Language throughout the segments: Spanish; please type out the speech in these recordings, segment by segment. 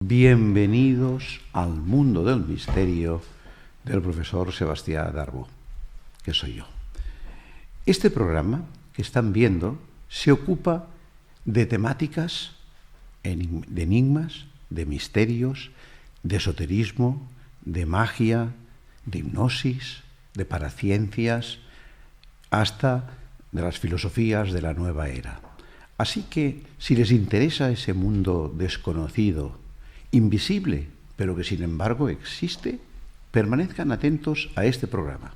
Bienvenidos al mundo del misterio del profesor Sebastián Darbo, que soy yo. Este programa que están viendo se ocupa de temáticas, de enigmas, de misterios, de esoterismo, de magia, de hipnosis, de paraciencias, hasta de las filosofías de la nueva era. Así que, si les interesa ese mundo desconocido, invisible, pero que sin embargo existe, permanezcan atentos a este programa.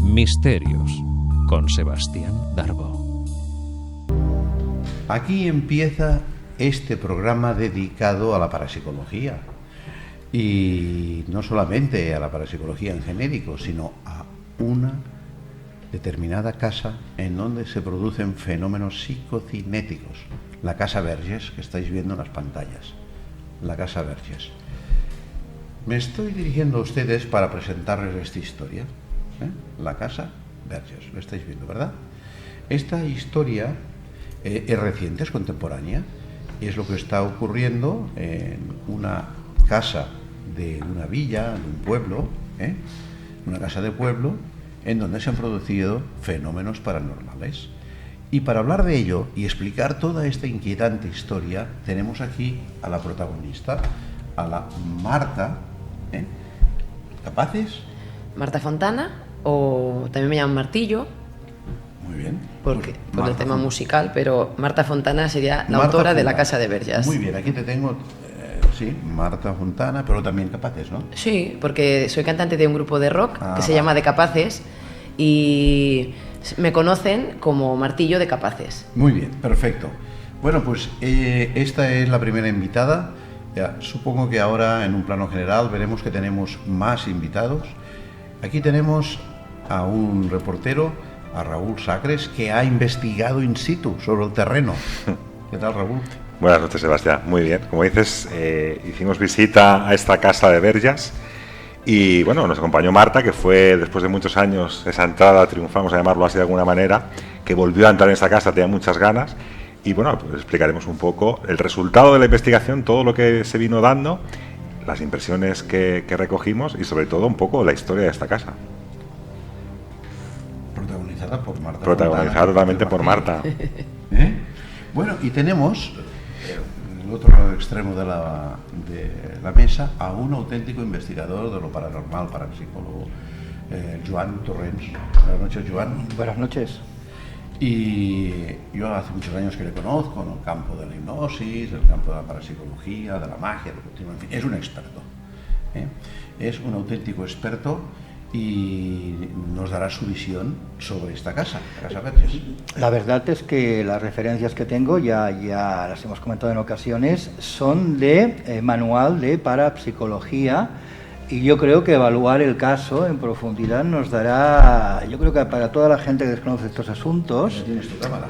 Misterios con Sebastián Darbo. Aquí empieza este programa dedicado a la parapsicología. Y no solamente a la parapsicología en genérico, sino a una determinada casa en donde se producen fenómenos psicocinéticos. La Casa Verges, que estáis viendo en las pantallas. La Casa Verges. Me estoy dirigiendo a ustedes para presentarles esta historia. La Casa Verges, lo estáis viendo, ¿verdad? Esta historia es reciente, es contemporánea, y es lo que está ocurriendo en una casa de una villa, de un pueblo, una casa de pueblo, en donde se han producido fenómenos paranormales. Y para hablar de ello y explicar toda esta inquietante historia, tenemos aquí a la protagonista, a la Marta. ¿Capaces? Marta Fontana, o también me llaman Martillo. Muy bien. Por el tema musical, pero Marta Fontana sería la autora de La Casa de Verges. Muy bien, aquí te tengo, sí, Marta Fontana, pero también Capaces, ¿no? Sí, porque soy cantante de un grupo de rock que se llama De Capaces y me conocen como Martillo de Capaces. Muy bien, perfecto. Bueno, pues esta es la primera invitada. Ya, supongo que ahora en un plano general veremos que tenemos más invitados. Aquí tenemos a un reportero, a Raúl Sacres, que ha investigado in situ sobre el terreno. ¿Qué tal, Raúl? Buenas noches, Sebastián. Muy bien. Como dices, hicimos visita a esta casa de Verges y, bueno, nos acompañó Marta, que fue, después de muchos años, esa entrada triunfal, vamos a llamarlo así de alguna manera, que volvió a entrar en esta casa, tenía muchas ganas. Y, bueno, pues explicaremos un poco el resultado de la investigación, todo lo que se vino dando, las impresiones que recogimos y, sobre todo, un poco la historia de esta casa. Protagonizada por Marta. Protagonizada totalmente por Marta. Bueno, y tenemos en el otro lado extremo de la mesa a un auténtico investigador de lo paranormal, parapsicólogo, Joan Torrents. Buenas noches, Joan. Buenas noches. Y yo hace muchos años que le conozco en el campo de la hipnosis, el campo de la parapsicología, de la magia, en fin, es un experto. Es un auténtico experto y nos dará su visión sobre esta casa, la Casa Verges. La verdad es que las referencias que tengo, ya las hemos comentado en ocasiones, son de manual de parapsicología, y yo creo que evaluar el caso en profundidad nos dará, yo creo que para toda la gente que desconoce estos asuntos... ¿Tienes tu cámara?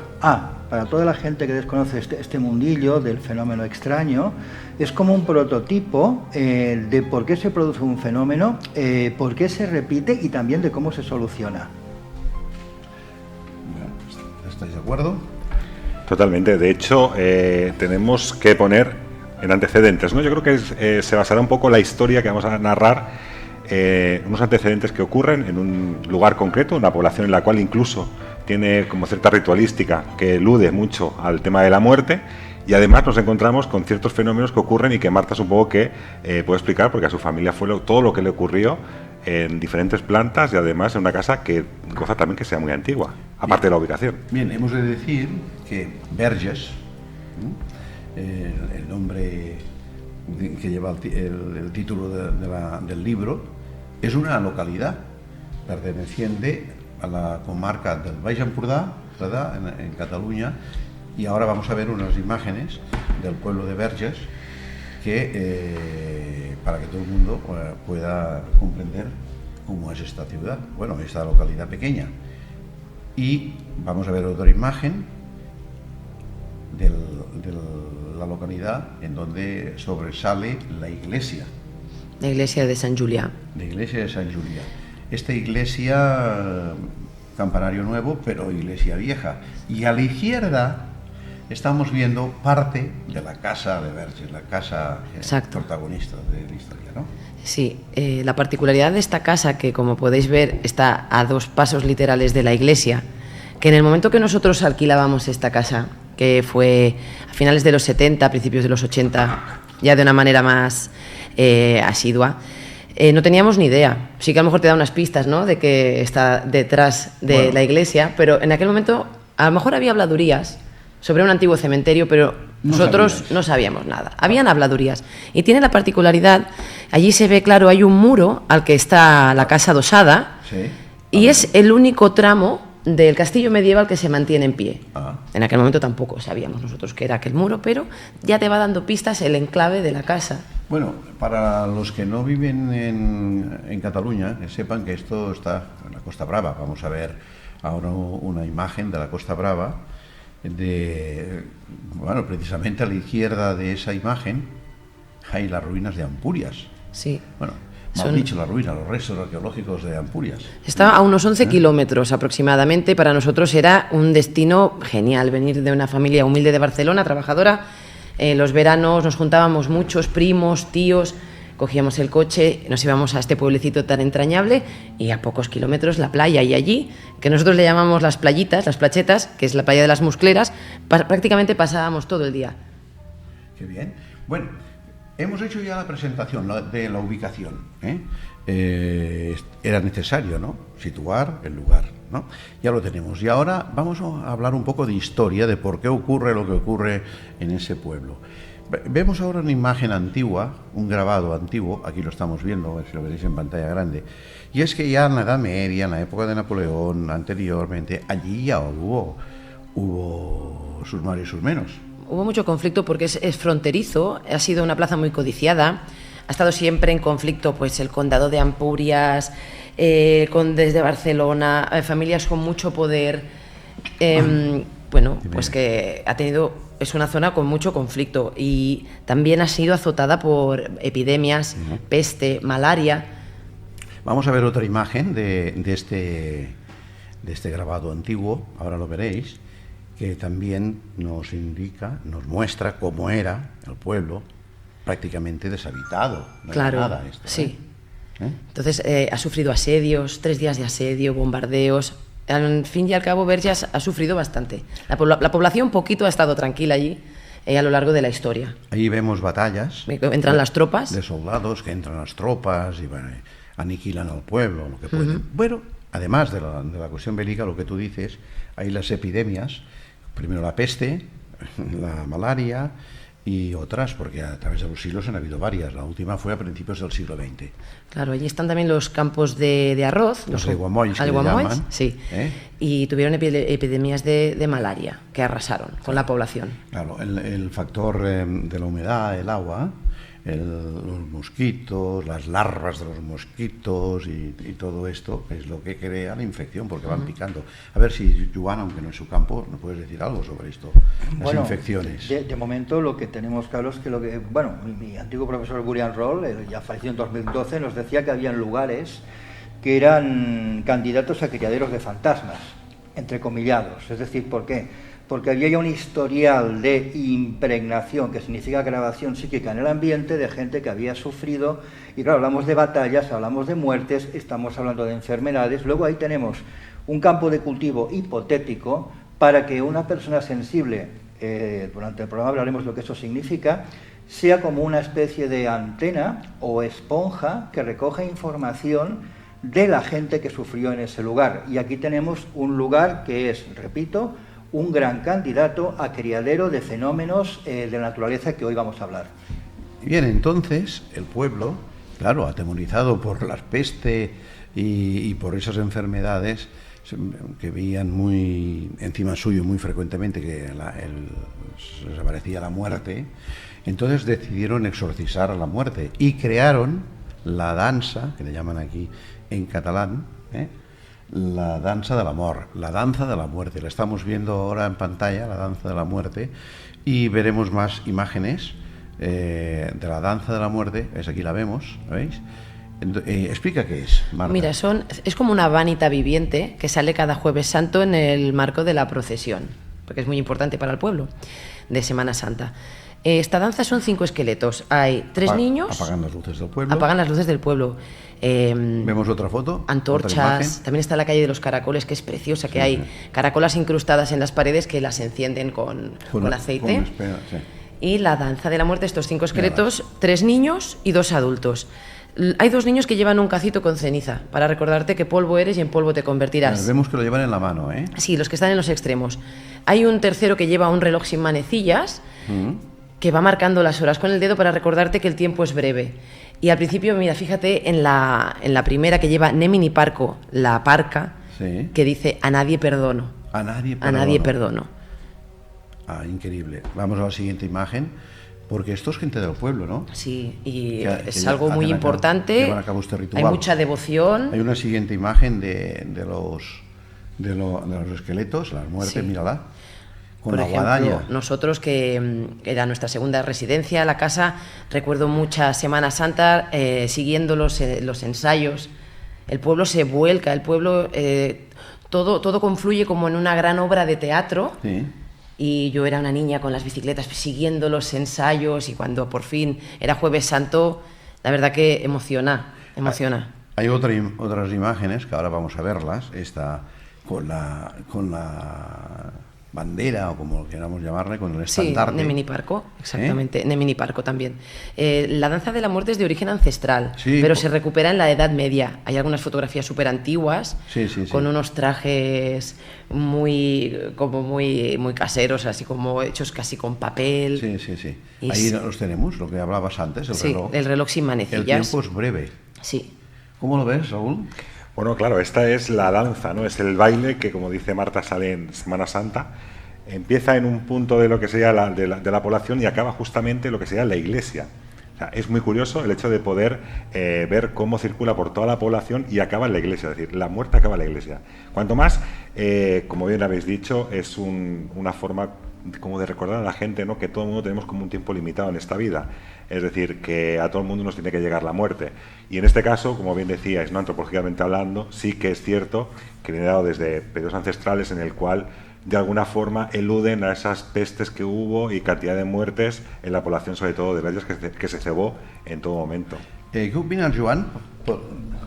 Para toda la gente que desconoce este mundillo del fenómeno extraño, es como un prototipo de por qué se produce un fenómeno, por qué se repite y también de cómo se soluciona. ¿Estáis de acuerdo? Totalmente. De hecho, tenemos que poner en antecedentes, ¿no? Yo creo que se basará un poco la historia que vamos a narrar, unos antecedentes que ocurren en un lugar concreto, una población en la cual incluso tiene como cierta ritualística que elude mucho al tema de la muerte, y además nos encontramos con ciertos fenómenos que ocurren y que Marta supongo que puede explicar, porque a su familia fue todo lo que le ocurrió en diferentes plantas y además en una casa que goza también que sea muy antigua, aparte de la ubicación. Bien, hemos de decir que Verges, el nombre que lleva el título del libro, es una localidad perteneciente a la comarca del Baix Empordà, ¿verdad?, en Cataluña, y ahora vamos a ver unas imágenes del pueblo de Verges que para que todo el mundo pueda comprender cómo es esta ciudad, bueno, esta localidad pequeña. Y vamos a ver otra imagen de la localidad en donde sobresale la iglesia. La iglesia de San Julià. La iglesia de San Julià. Esta iglesia, campanario nuevo, pero iglesia vieja. Y a la izquierda estamos viendo parte de la casa de Verges, la casa protagonista de la historia, ¿no? Sí, la particularidad de esta casa, que como podéis ver está a 2 pasos literales de la iglesia, que en el momento que nosotros alquilábamos esta casa, que fue a finales de los 70, principios de los 80, ya de una manera más asidua, no teníamos ni idea. Sí que a lo mejor te da unas pistas, ¿no?, de que está detrás de la iglesia, pero en aquel momento a lo mejor había habladurías sobre un antiguo cementerio, pero nosotros no sabíamos nada. Habían habladurías. Y tiene la particularidad, allí se ve claro, hay un muro al que está la casa adosada, y es el único tramo del castillo medieval que se mantiene en pie. En aquel momento tampoco sabíamos nosotros qué era aquel muro, pero ya te va dando pistas el enclave de la casa. Bueno, para los que no viven en Cataluña, que sepan que esto está en la Costa Brava. Vamos a ver ahora una imagen de la Costa Brava, bueno, precisamente a la izquierda de esa imagen hay las ruinas de Ampurias. Sí. Bueno, mal dicho, la ruina, los restos arqueológicos de Ampurias. Está a unos 11 kilómetros aproximadamente. Para nosotros era un destino genial venir de una familia humilde de Barcelona, trabajadora. Los veranos nos juntábamos muchos primos, tíos, cogíamos el coche, nos íbamos a este pueblecito tan entrañable y a pocos kilómetros la playa, y allí, que nosotros le llamamos las playitas, las plachetas, que es la playa de las Muscleras, prácticamente pasábamos todo el día. Qué bien. Bueno, hemos hecho ya la presentación de la ubicación, era necesario, ¿no?, situar el lugar, ¿no? Ya lo tenemos. Y ahora vamos a hablar un poco de historia, de por qué ocurre lo que ocurre en ese pueblo. Vemos ahora una imagen antigua, un grabado antiguo, aquí lo estamos viendo, a ver si lo veréis en pantalla grande, y es que ya en la Edad Media, en la época de Napoleón, anteriormente, allí ya hubo sus más y sus menos. Hubo mucho conflicto porque es fronterizo, ha sido una plaza muy codiciada, ha estado siempre en conflicto pues el condado de Ampurias, condes de Barcelona, familias con mucho poder, bueno, pues que ha tenido... Es una zona con mucho conflicto y también ha sido azotada por epidemias, peste, malaria. Vamos a ver otra imagen de este grabado antiguo, ahora lo veréis, que también nos indica, nos muestra cómo era el pueblo, prácticamente deshabitado. No claro, hay nada esto, sí. Entonces ha sufrido asedios, 3 días de asedio, bombardeos. Al fin y al cabo, Verges ha sufrido bastante. La población poquito ha estado tranquila allí a lo largo de la historia. Ahí vemos batallas. Entran las tropas. De soldados que entran las tropas y bueno, aniquilan al pueblo, lo que pueden. Bueno, además de la cuestión bélica, lo que tú dices, hay las epidemias. Primero la peste, la malaria y otras, porque a través de los siglos han habido varias. La última fue a principios del siglo XX. Claro, allí están también los campos de arroz. Los aiguamois, que le llaman. Sí. Y tuvieron epidemias de malaria que arrasaron con la población. Claro, el factor de la humedad, el agua, los mosquitos, las larvas de los mosquitos y todo esto es lo que crea la infección, porque van picando. A ver si, Joan, aunque no es su campo, ¿nos puedes decir algo sobre esto? Las infecciones. De momento lo que tenemos claro es que mi antiguo profesor Gurian Roll, ya fallecido en 2012, nos decía que habían lugares que eran candidatos a criaderos de fantasmas, entrecomillados. Es decir, ¿por qué? Porque había ya un historial de impregnación, que significa grabación psíquica en el ambiente, de gente que había sufrido, y claro, hablamos de batallas, hablamos de muertes, estamos hablando de enfermedades. Luego ahí tenemos un campo de cultivo hipotético para que una persona sensible, durante el programa hablaremos de lo que eso significa, sea como una especie de antena o esponja que recoge información de la gente que sufrió en ese lugar. Y aquí tenemos un lugar que es, repito, un gran candidato a criadero de fenómenos de la naturaleza que hoy vamos a hablar. Bien, entonces el pueblo, claro, atemorizado por la peste y por esas enfermedades que veían muy encima suyo muy frecuentemente, que les aparecía la muerte, entonces decidieron exorcizar a la muerte y crearon la danza, que le llaman aquí en catalán, la danza del amor, la danza de la muerte. La estamos viendo ahora en pantalla, la danza de la muerte, y veremos más imágenes de la danza de la muerte. ¿Ves? Aquí la vemos, ¿veis? Explica qué es, Marta. Mira, es como una vanita viviente que sale cada Jueves Santo en el marco de la procesión. porque es muy importante para el pueblo, de Semana Santa. Esta danza son 5 esqueletos. Hay 3 niños. Apagan las luces del pueblo. Apagan las luces del pueblo. Vemos otra foto. Antorchas. También está la calle de los caracoles, que es preciosa, que hay caracolas incrustadas en las paredes que las encienden con aceite. Y la danza de la muerte, estos 5 esqueletos, 3 niños y 2 adultos. Hay 2 niños que llevan un cacito con ceniza, para recordarte que polvo eres y en polvo te convertirás. Vemos que lo llevan en la mano, ¿eh? Sí, los que están en los extremos. Hay un tercero que lleva un reloj sin manecillas, que va marcando las horas con el dedo para recordarte que el tiempo es breve. Y al principio, mira, fíjate en la primera que lleva Nemini Parco, la parca, que dice a nadie perdono. A nadie perdono. Ah, increíble. Vamos a la siguiente imagen, porque esto es gente del pueblo, ¿no? Sí, y es algo muy importante. Llevan a cabo este ritual. Hay mucha devoción. Hay una siguiente imagen de los esqueletos, la muerte, mírala. Con por ejemplo, nosotros, que era nuestra segunda residencia, la casa, recuerdo mucha Semana Santa siguiendo los ensayos. El pueblo se vuelca, el pueblo, todo confluye como en una gran obra de teatro. Sí. Y yo era una niña con las bicicletas siguiendo los ensayos, y cuando por fin era Jueves Santo, la verdad que emociona. Hay otras imágenes que ahora vamos a verlas. Esta con la bandera, o como queramos llamarle, con el estandarte. Sí, Nemini Parco, exactamente, Nemini Parco también. La danza de la muerte es de origen ancestral, pero se recupera en la Edad Media. Hay algunas fotografías súper antiguas, con unos trajes muy caseros, así como hechos casi con papel. Sí. Ahí los tenemos, lo que hablabas antes, el reloj. El reloj sin manecillas. El tiempo es breve. Sí. ¿Cómo lo ves, Raúl? Bueno, claro, esta es la danza, ¿no? Es el baile que, como dice Marta, sale en Semana Santa. Empieza en un punto de lo que sería de la población y acaba justamente en lo que sería la iglesia. O sea, es muy curioso el hecho de poder ver cómo circula por toda la población y acaba en la iglesia. Es decir, la muerte acaba en la iglesia. Cuanto más, como bien habéis dicho, es una forma como de recordar a la gente, ¿no? Que todo el mundo tenemos como un tiempo limitado en esta vida. Es decir, que a todo el mundo nos tiene que llegar la muerte. Y en este caso, como bien decíais, ¿no? Antropológicamente hablando, sí que es cierto que viene dado desde periodos ancestrales en el cual de alguna forma eluden a esas pestes que hubo y cantidad de muertes en la población, sobre todo de bellas, que se cebó en todo momento. ¿Qué opinas, Joan?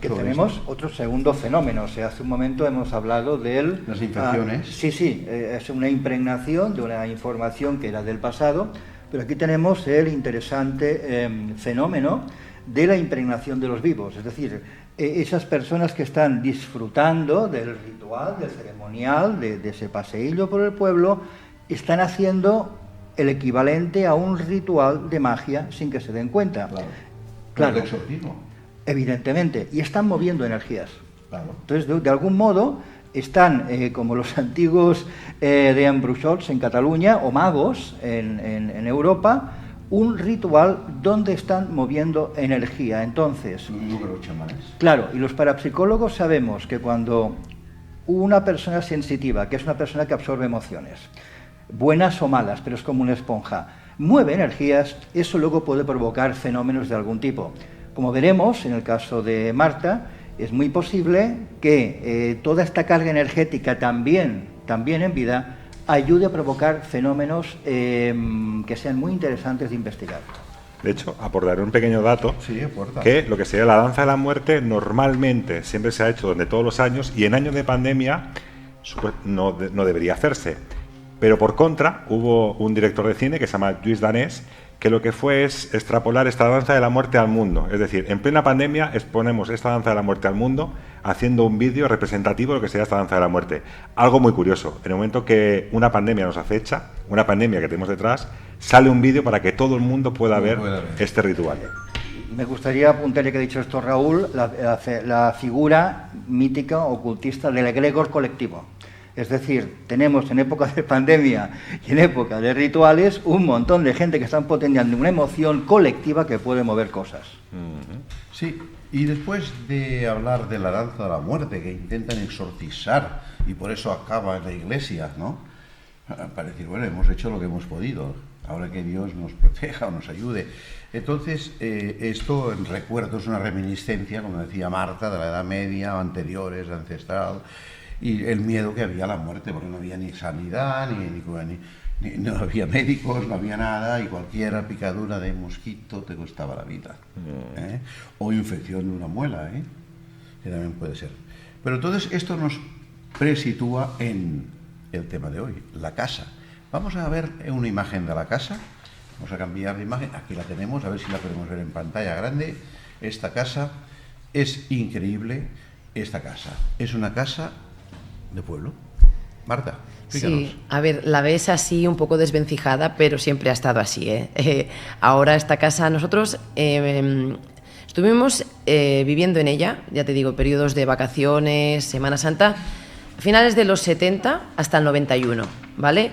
Que tenemos otro segundo fenómeno. O sea, hace un momento hemos hablado de las infecciones. Es una impregnación de una información que era del pasado, pero aquí tenemos el interesante fenómeno de la impregnación de los vivos, es decir, esas personas que están disfrutando del ritual, del ceremonial, de ese paseillo por el pueblo, están haciendo el equivalente a un ritual de magia sin que se den cuenta. Claro. De exorcismo. Evidentemente, y están moviendo energías. Claro. Entonces, de algún modo, están como los antiguos de Ambruixots en Cataluña, o magos en Europa, un ritual donde están moviendo energía. Entonces, claro, y los parapsicólogos sabemos que cuando una persona sensitiva, que es una persona que absorbe emociones, buenas o malas, pero es como una esponja, mueve energías, eso luego puede provocar fenómenos de algún tipo. Como veremos en el caso de Marta, es muy posible que toda esta carga energética también en vida ayude a provocar fenómenos que sean muy interesantes de investigar. De hecho, aportaré un pequeño dato, que lo que sería la danza de la muerte normalmente siempre se ha hecho durante todos los años, y en años de pandemia no debería hacerse. Pero por contra, hubo un director de cine que se llama Lluís Danés, que lo que fue es extrapolar esta danza de la muerte al mundo. Es decir, en plena pandemia exponemos esta danza de la muerte al mundo haciendo un vídeo representativo de lo que sería esta danza de la muerte. Algo muy curioso. En el momento que una pandemia nos acecha, una pandemia que tenemos detrás, sale un vídeo para que todo el mundo pueda ver este ritual. Me gustaría apuntarle que ha dicho esto Raúl, la figura mítica ocultista del egregor colectivo. Es decir, tenemos en época de pandemia y en época de rituales un montón de gente que están potenciando una emoción colectiva que puede mover cosas. Sí, y después de hablar de la danza de la muerte que intentan exorcizar y por eso acaba en la iglesia, ¿no? Para decir, bueno, hemos hecho lo que hemos podido, ahora que Dios nos proteja o nos ayude. Entonces, esto en recuerdo es una reminiscencia, como decía Marta, de la Edad Media, anteriores, ancestral. y el miedo que había a la muerte, porque no había ni sanidad, no había médicos, no había nada, y cualquier picadura de mosquito te costaba la vida. O infección de una muela, que también puede ser. Pero entonces esto nos presitúa en el tema de hoy, la casa. Vamos a ver una imagen de la casa. Vamos a cambiar de imagen. Aquí la tenemos, a ver si la podemos ver en pantalla grande. Esta casa es increíble. Esta casa es una casa de pueblo. Marta, explícanos. Sí, a ver, la ves así un poco desvencijada, pero siempre ha estado así, ahora esta casa, nosotros estuvimos viviendo en ella, ya te digo, periodos de vacaciones, Semana Santa, finales de los 70 hasta el 91, ¿vale?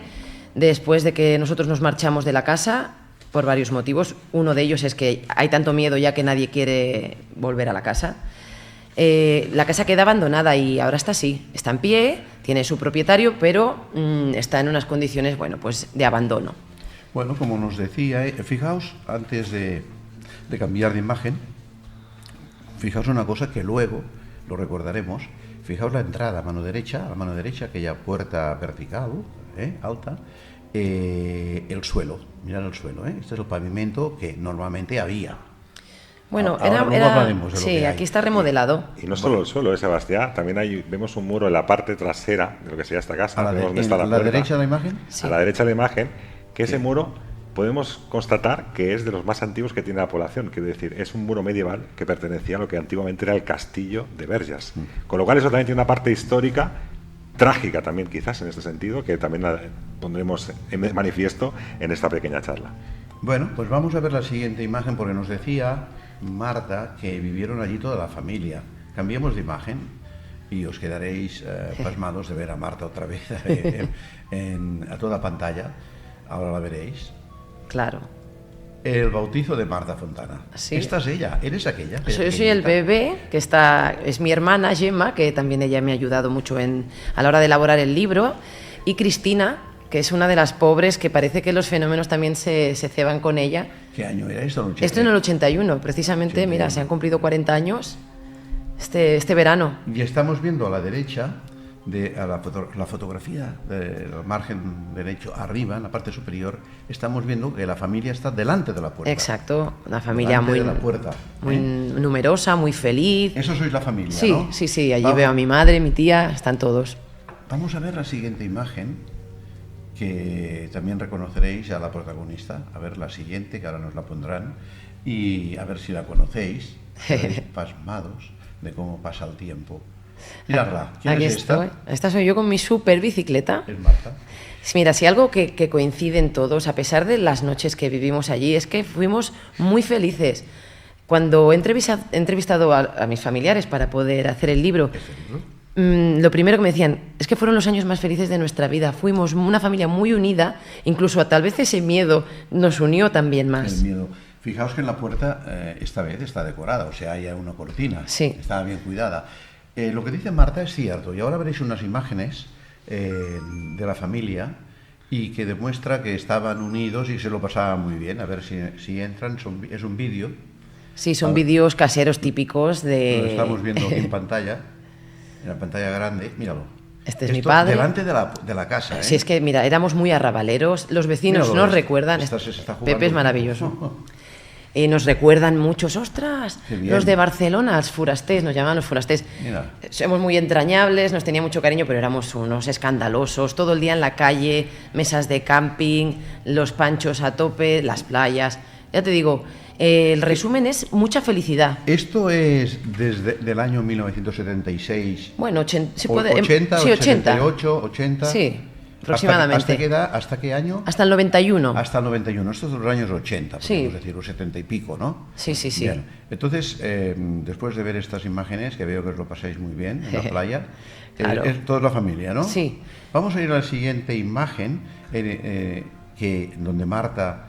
Después de que nosotros nos marchamos de la casa, por varios motivos. Uno de ellos es que hay tanto miedo ya que nadie quiere volver a la casa. La casa queda abandonada y ahora está así, está en pie, tiene su propietario, pero está en unas condiciones, bueno, pues de abandono. Bueno, como nos decía, fijaos, antes de cambiar de imagen, fijaos una cosa que luego lo recordaremos. Fijaos la entrada a mano derecha, aquella puerta vertical, alta, el suelo, mirad el suelo, este es el pavimento que normalmente había. Bueno, sí, aquí está remodelado. Y no solo el suelo, Sebastián, también vemos un muro en la parte trasera de lo que sería esta casa. ¿A la derecha de la imagen? Sí. A la derecha de la imagen, que ese muro podemos constatar que es de los más antiguos que tiene la población. Quiero decir, es un muro medieval que pertenecía a lo que antiguamente era el castillo de Verges. Con lo cual eso también tiene una parte histórica, trágica también quizás en este sentido, que también la pondremos en manifiesto en esta pequeña charla. Bueno, pues vamos a ver la siguiente imagen, porque nos decía Marta que vivieron allí toda la familia. Cambiemos de imagen y os quedaréis pasmados de ver a Marta otra vez a toda pantalla. Ahora la veréis. Claro. El bautizo de Marta Fontana. ¿Sí? Esta es ella, eres aquella. Yo soy el bebé, que es mi hermana Gemma, que también ella me ha ayudado mucho a la hora de elaborar el libro, y Cristina, que es una de las pobres que parece que los fenómenos también se ceban con ella. ¿Qué año era esto? Esto en el 81, precisamente, 81. Mira, se han cumplido 40 años este verano. Y estamos viendo a la derecha, la fotografía del margen derecho, arriba, en la parte superior, estamos viendo que la familia está delante de la puerta. Exacto, una familia muy numerosa, muy feliz. Eso sois la familia, sí, ¿no? Sí, allí veo a mi madre, mi tía, están todos. Vamos a ver la siguiente imagen, que también reconoceréis a la protagonista. A ver la siguiente, que ahora nos la pondrán, y a ver si la conocéis. Estaréis pasmados de cómo pasa el tiempo. Miradla. ¿Quién Aquí es esta? Esta soy yo con mi super bicicleta. Es Marta. Mira, si algo que coincide en todos, a pesar de las noches que vivimos allí, es que fuimos muy felices. Cuando he entrevistado a mis familiares para poder hacer el libro, lo primero que me decían es que fueron los años más felices de nuestra vida. Fuimos una familia muy unida, incluso tal vez ese miedo nos unió también más. El miedo. Fijaos que en la puerta esta vez está decorada, o sea, hay una cortina. Sí. Está bien cuidada. Lo que dice Marta es cierto, y ahora veréis unas imágenes de la familia y que demuestra que estaban unidos y se lo pasaban muy bien. A ver si entran, es un vídeo. Sí, son vídeos caseros típicos de... Lo estamos viendo aquí en pantalla. En la pantalla grande, míralo. Este es mi padre. Delante de la casa, Sí, es que, mira, éramos muy arrabaleros. Los vecinos nos recuerdan. Pepe es maravilloso. Nos recuerdan muchos, ostras, los de Barcelona, los forasters, nos llamaban los forasters. Mira. Somos muy entrañables, nos tenía mucho cariño, pero éramos unos escandalosos. Todo el día en la calle, mesas de camping, los panchos a tope, las playas. Ya te digo, el resumen es mucha felicidad. Esto es desde el año 1976. Bueno, 80, sí, 88, 80. Sí, aproximadamente. ¿Hasta qué año? Hasta el 91. Hasta el 91. Estos son los años 80, sí. Podemos decir, los 70 y pico, ¿no? Sí. Bien. Entonces, después de ver estas imágenes, que veo que os lo pasáis muy bien en la playa, claro. Es toda la familia, ¿no? Sí. Vamos a ir a la siguiente imagen, donde Marta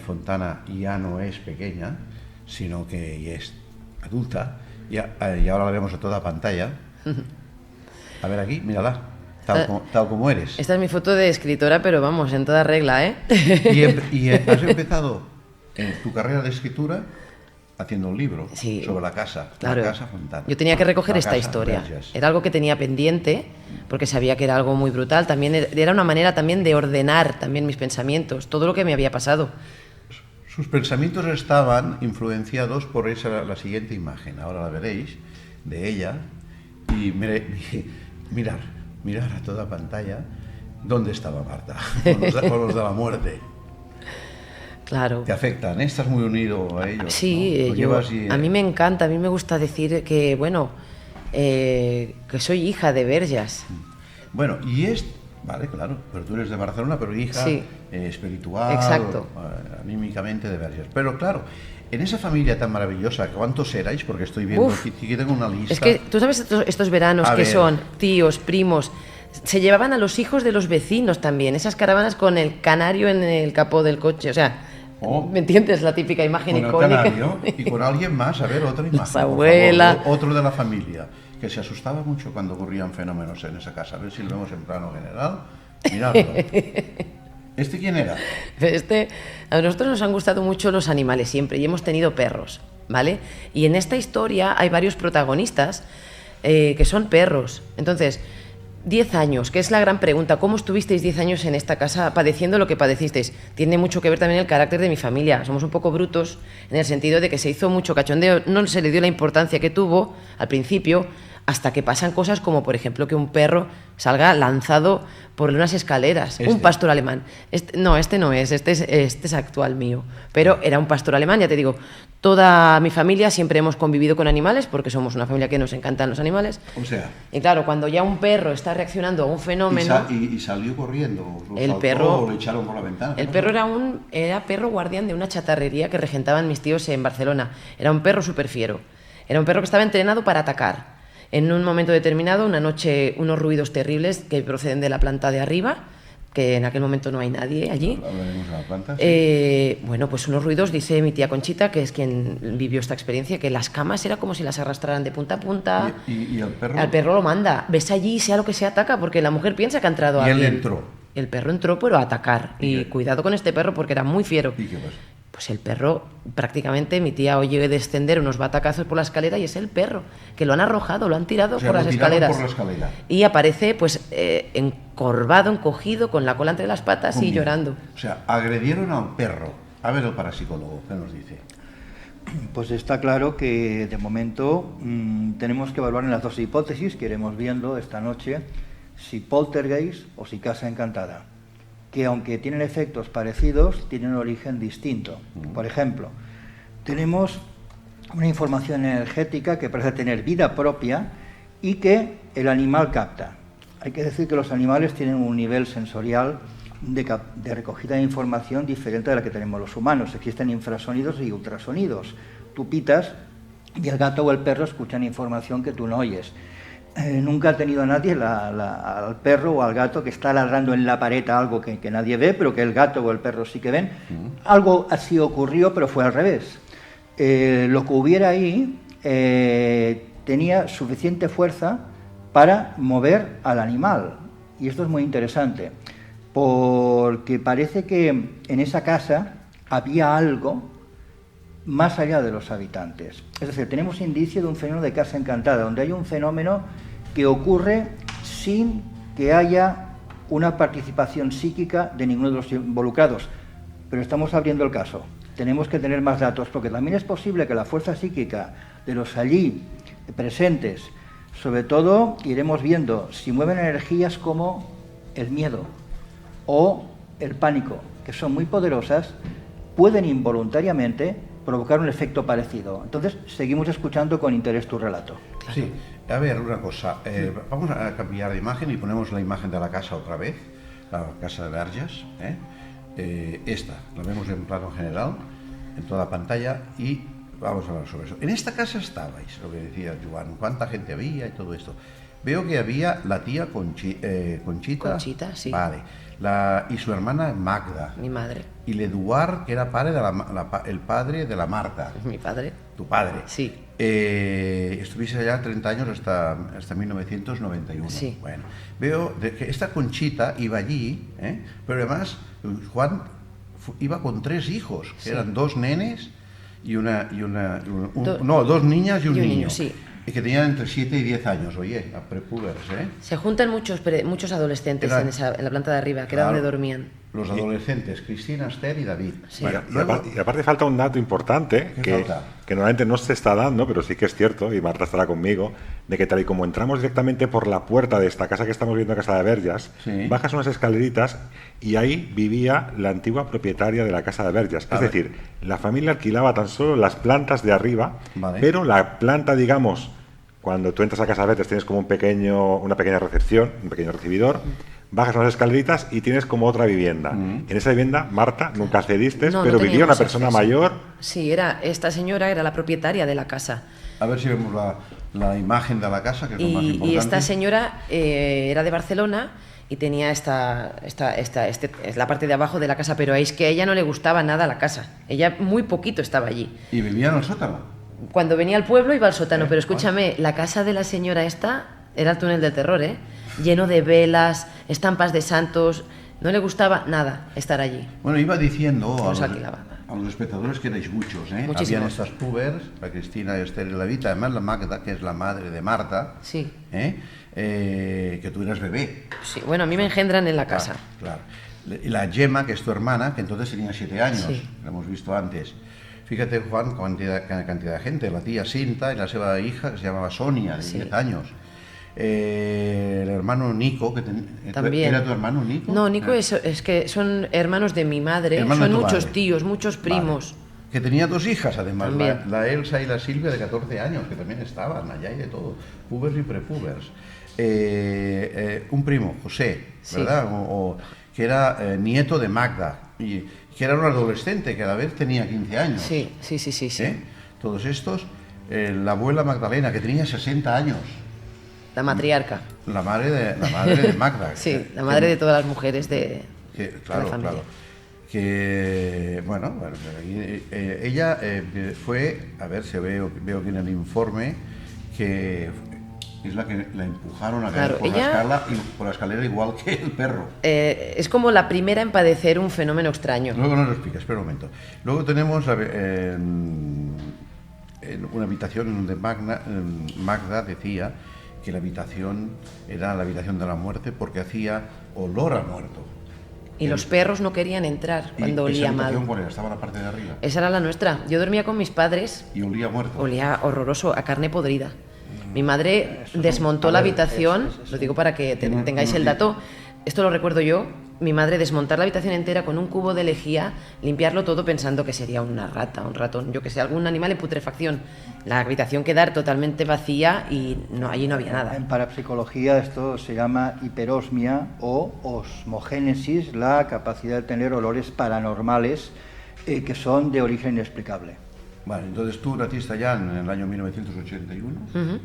Fontana ya no es pequeña, sino que ya es adulta, y ahora la vemos a toda pantalla. A ver aquí, mírala, tal como eres. Esta es mi foto de escritora, pero vamos, en toda regla, ¿eh? Y has empezado tu carrera de escritura haciendo un libro Sí. sobre la casa, Claro. la casa Fontana. Yo tenía que recoger La esta casa historia. Verges. Era algo que tenía pendiente, porque sabía que era algo muy brutal. También era una manera también de ordenar también mis pensamientos, todo lo que me había pasado. Sus pensamientos estaban influenciados por la siguiente imagen, ahora la veréis, de ella, y mirar a toda pantalla dónde estaba Marta, con los de la muerte. Claro. ¿Te afectan? ¿Estás muy unido a ellos? Sí, ¿no? Lo llevas a mí me encanta, a mí me gusta decir que, bueno, que soy hija de Verges. Bueno, vale, claro, pero tú eres de Barcelona, pero hija Sí. espiritual, Exacto. Anímicamente de Verges. Pero claro, en esa familia tan maravillosa, ¿cuántos erais? Porque estoy viendo Uf. aquí tengo una lista. Es que tú sabes estos veranos A que ver. son tíos, primos, se llevaban a los hijos de los vecinos también, esas caravanas con el canario en el capó del coche, o sea, Oh. ¿me entiendes? La típica imagen Con el icónica. canario y con alguien más, a ver, otra imagen. Las por favor, abuelas. otro de la familia, que se asustaba mucho cuando ocurrían fenómenos en esa casa. A ver si lo vemos en plano general. Miradlo. ¿Este quién era? A nosotros nos han gustado mucho los animales siempre y hemos tenido perros, ¿vale? Y en esta historia hay varios protagonistas que son perros. Entonces, 10 años, que es la gran pregunta. ¿Cómo estuvisteis 10 años en esta casa padeciendo lo que padecisteis? Tiene mucho que ver también el carácter de mi familia. Somos un poco brutos en el sentido de que se hizo mucho cachondeo. No se le dio la importancia que tuvo al principio, hasta que pasan cosas como, por ejemplo, que un perro salga lanzado por unas escaleras. Un pastor alemán. Este no es, este es actual mío. Pero era un pastor alemán, ya te digo. Toda mi familia siempre hemos convivido con animales, porque somos una familia que nos encantan los animales. O sea, Y claro, cuando ya un perro está reaccionando a un fenómeno... y salió corriendo. Lo El saltó, perro- lo echaron por la ventana. El perro era perro guardián de una chatarrería que regentaban mis tíos en Barcelona. Era un perro súper fiero. Era un perro que estaba entrenado para atacar. En un momento determinado, una noche, unos ruidos terribles que proceden de la planta de arriba, que en aquel momento no hay nadie allí. Hablaremos de la planta. Sí. Bueno, pues unos ruidos, dice mi tía Conchita, que es quien vivió esta experiencia, que las camas era como si las arrastraran de punta a punta. ¿Y el perro? Al perro lo manda. Ves allí, sea lo que sea, ataca, porque la mujer piensa que ha entrado Y él alguien. entró. El perro entró, pero a atacar. Y cuidado con este perro, porque era muy fiero. ¿Y qué pasa? Pues el perro, prácticamente, mi tía oye descender unos batacazos por la escalera y es el perro, que lo han arrojado, lo han tirado O sea, por lo las tiraron escaleras. por la escalera. Y aparece, pues, encorvado, encogido, con la cola entre las patas Muy y bien. llorando. O sea, agredieron al perro. A ver el parapsicólogo, ¿qué nos dice? Pues está claro que de momento tenemos que evaluar en las dos hipótesis que iremos viendo esta noche, si poltergeist o si casa encantada, que aunque tienen efectos parecidos, tienen un origen distinto. Por ejemplo, tenemos una información energética que parece tener vida propia y que el animal capta. Hay que decir que los animales tienen un nivel sensorial de recogida de información diferente de la que tenemos los humanos. Existen infrasonidos y ultrasonidos. Tú pitas y el gato o el perro escuchan información que tú no oyes. Nunca ha tenido nadie al perro o al gato que está ladrando en la pared algo que nadie ve, pero que el gato o el perro sí que ven. Algo así ocurrió, pero fue al revés. Lo que hubiera ahí tenía suficiente fuerza para mover al animal. Y esto es muy interesante, porque parece que en esa casa había algo más allá de los habitantes. Es decir, tenemos indicio de un fenómeno de casa encantada, donde hay un fenómeno que ocurre sin que haya una participación psíquica de ninguno de los involucrados. Pero estamos abriendo el caso. Tenemos que tener más datos, porque también es posible que la fuerza psíquica de los allí presentes, sobre todo iremos viendo si mueven energías como el miedo o el pánico, que son muy poderosas, pueden involuntariamente provocar un efecto parecido. Entonces, seguimos escuchando con interés tu relato. Sí, a ver, una cosa. Vamos a cambiar de imagen y ponemos la imagen de la casa otra vez, la casa de Verges. Esta, la vemos en plano general, en toda pantalla, y vamos a hablar sobre eso. En esta casa estabais, lo que decía Joan, ¿cuánta gente había y todo esto? Veo que había la tía Conchita. Conchita, sí. Vale. Y su hermana Magda. Mi madre. Y l'Eduard, que era padre el padre de la Marta. Mi padre. Tu padre. Sí. Estuviste allá 30 años hasta 1991. Sí. Bueno, veo que esta Conchita iba allí, pero además Juan iba con 3 hijos, que Sí. eran 2 nenes no, dos niñas y un niño. Sí. Y que tenían entre 7 y 10 años, oye, a prepubers, ¿eh? Se juntan muchos adolescentes en la planta de arriba, que era Claro, donde dormían. Los adolescentes, Cristina, Esther y David. Sí. Bueno, Luego, y aparte falta un dato importante ¿Qué que falta? normalmente no se está dando, pero sí que es cierto, y Marta estará conmigo, de que tal y como entramos directamente por la puerta de esta casa que estamos viendo, Casa de Verges, Sí. bajas unas escaleritas y ahí vivía la antigua propietaria de la Casa de Verges. A Es ver. decir, la familia alquilaba tan solo las plantas de arriba, Vale. pero la planta, digamos, cuando tú entras a Casa de Verges tienes como una pequeña recepción, un pequeño recibidor, bajas unas escaleritas y tienes como otra vivienda. En esa vivienda, Marta, nunca accediste, No, pero no vivía una teníamos persona acceso. mayor. Sí, esta señora era la propietaria de la casa. a ver si vemos la imagen de la casa, que es lo más importante. Y esta señora era de Barcelona y tenía es la parte de abajo de la casa, pero es que a ella no le gustaba nada la casa. Ella muy poquito estaba allí. Y vivía en el sótano. Cuando venía al pueblo iba al sótano, pero escúchame, la casa de la señora esta era el túnel del terror, ¿eh? Lleno de velas, estampas de santos, no le gustaba nada estar allí. Bueno, iba diciendo Los alquilaban. a los espectadores que erais muchos, ¿eh? Muchísimos. Habían estas pubers, la Cristina, Esther y David, además la Magda, que es la madre de Marta, Sí. Que tú eras bebé. Sí, bueno, a mí me engendran en la casa. Claro. Y la Gemma, que es tu hermana, que entonces tenía 7 años, Sí. la hemos visto antes. Fíjate, Juan, cantidad de gente. La tía Cinta y la seva hija, que se llamaba Sonia, de Sí. 10 años. El hermano Nico, que También. ¿era tu hermano Nico? No, Nico es que son hermanos de mi madre, Hermano de son tu muchos madre. tíos, muchos primos. Vale. Que tenía 2 hijas, además, También. la Elsa y la Silvia, de 14 años, que también estaban allá y de todo, pubers y prepubers. Un primo, José, Sí. ¿verdad? Que era nieto de Magda, y que era un adolescente, que a la vez tenía 15 años. Sí. ¿Eh? Todos estos, la abuela Magdalena, que tenía 60 años, La matriarca. la madre de Magda. Sí, la madre de todas las mujeres de Claro, la familia. claro. Que, bueno, ella fue, a ver si veo aquí en el informe, que es la que la empujaron a caer Claro, por la escalera igual que el perro. Es como la primera en padecer un fenómeno extraño. Luego nos lo explica, espera un momento. Luego tenemos en una habitación donde Magda decía que la habitación era la habitación de la muerte porque hacía olor a muerto. Y los perros no querían entrar cuando ¿Y esa olía habitación mal. cuál era? Estaba en la parte de arriba. Esa era la nuestra. Yo dormía con mis padres, Y olía a muerto. olía horroroso, a carne podrida. Mi madre desmontó la habitación, lo digo para que tengáis el dato, esto lo recuerdo yo, mi madre desmontar la habitación entera con un cubo de lejía, limpiarlo todo pensando que sería una rata, un ratón, yo que sé, algún animal en putrefacción. La habitación quedar totalmente vacía y allí no había nada. En parapsicología esto se llama hiperosmia o osmogénesis, la capacidad de tener olores paranormales que son de origen inexplicable. Vale, entonces tú naciste allá en el año 1981.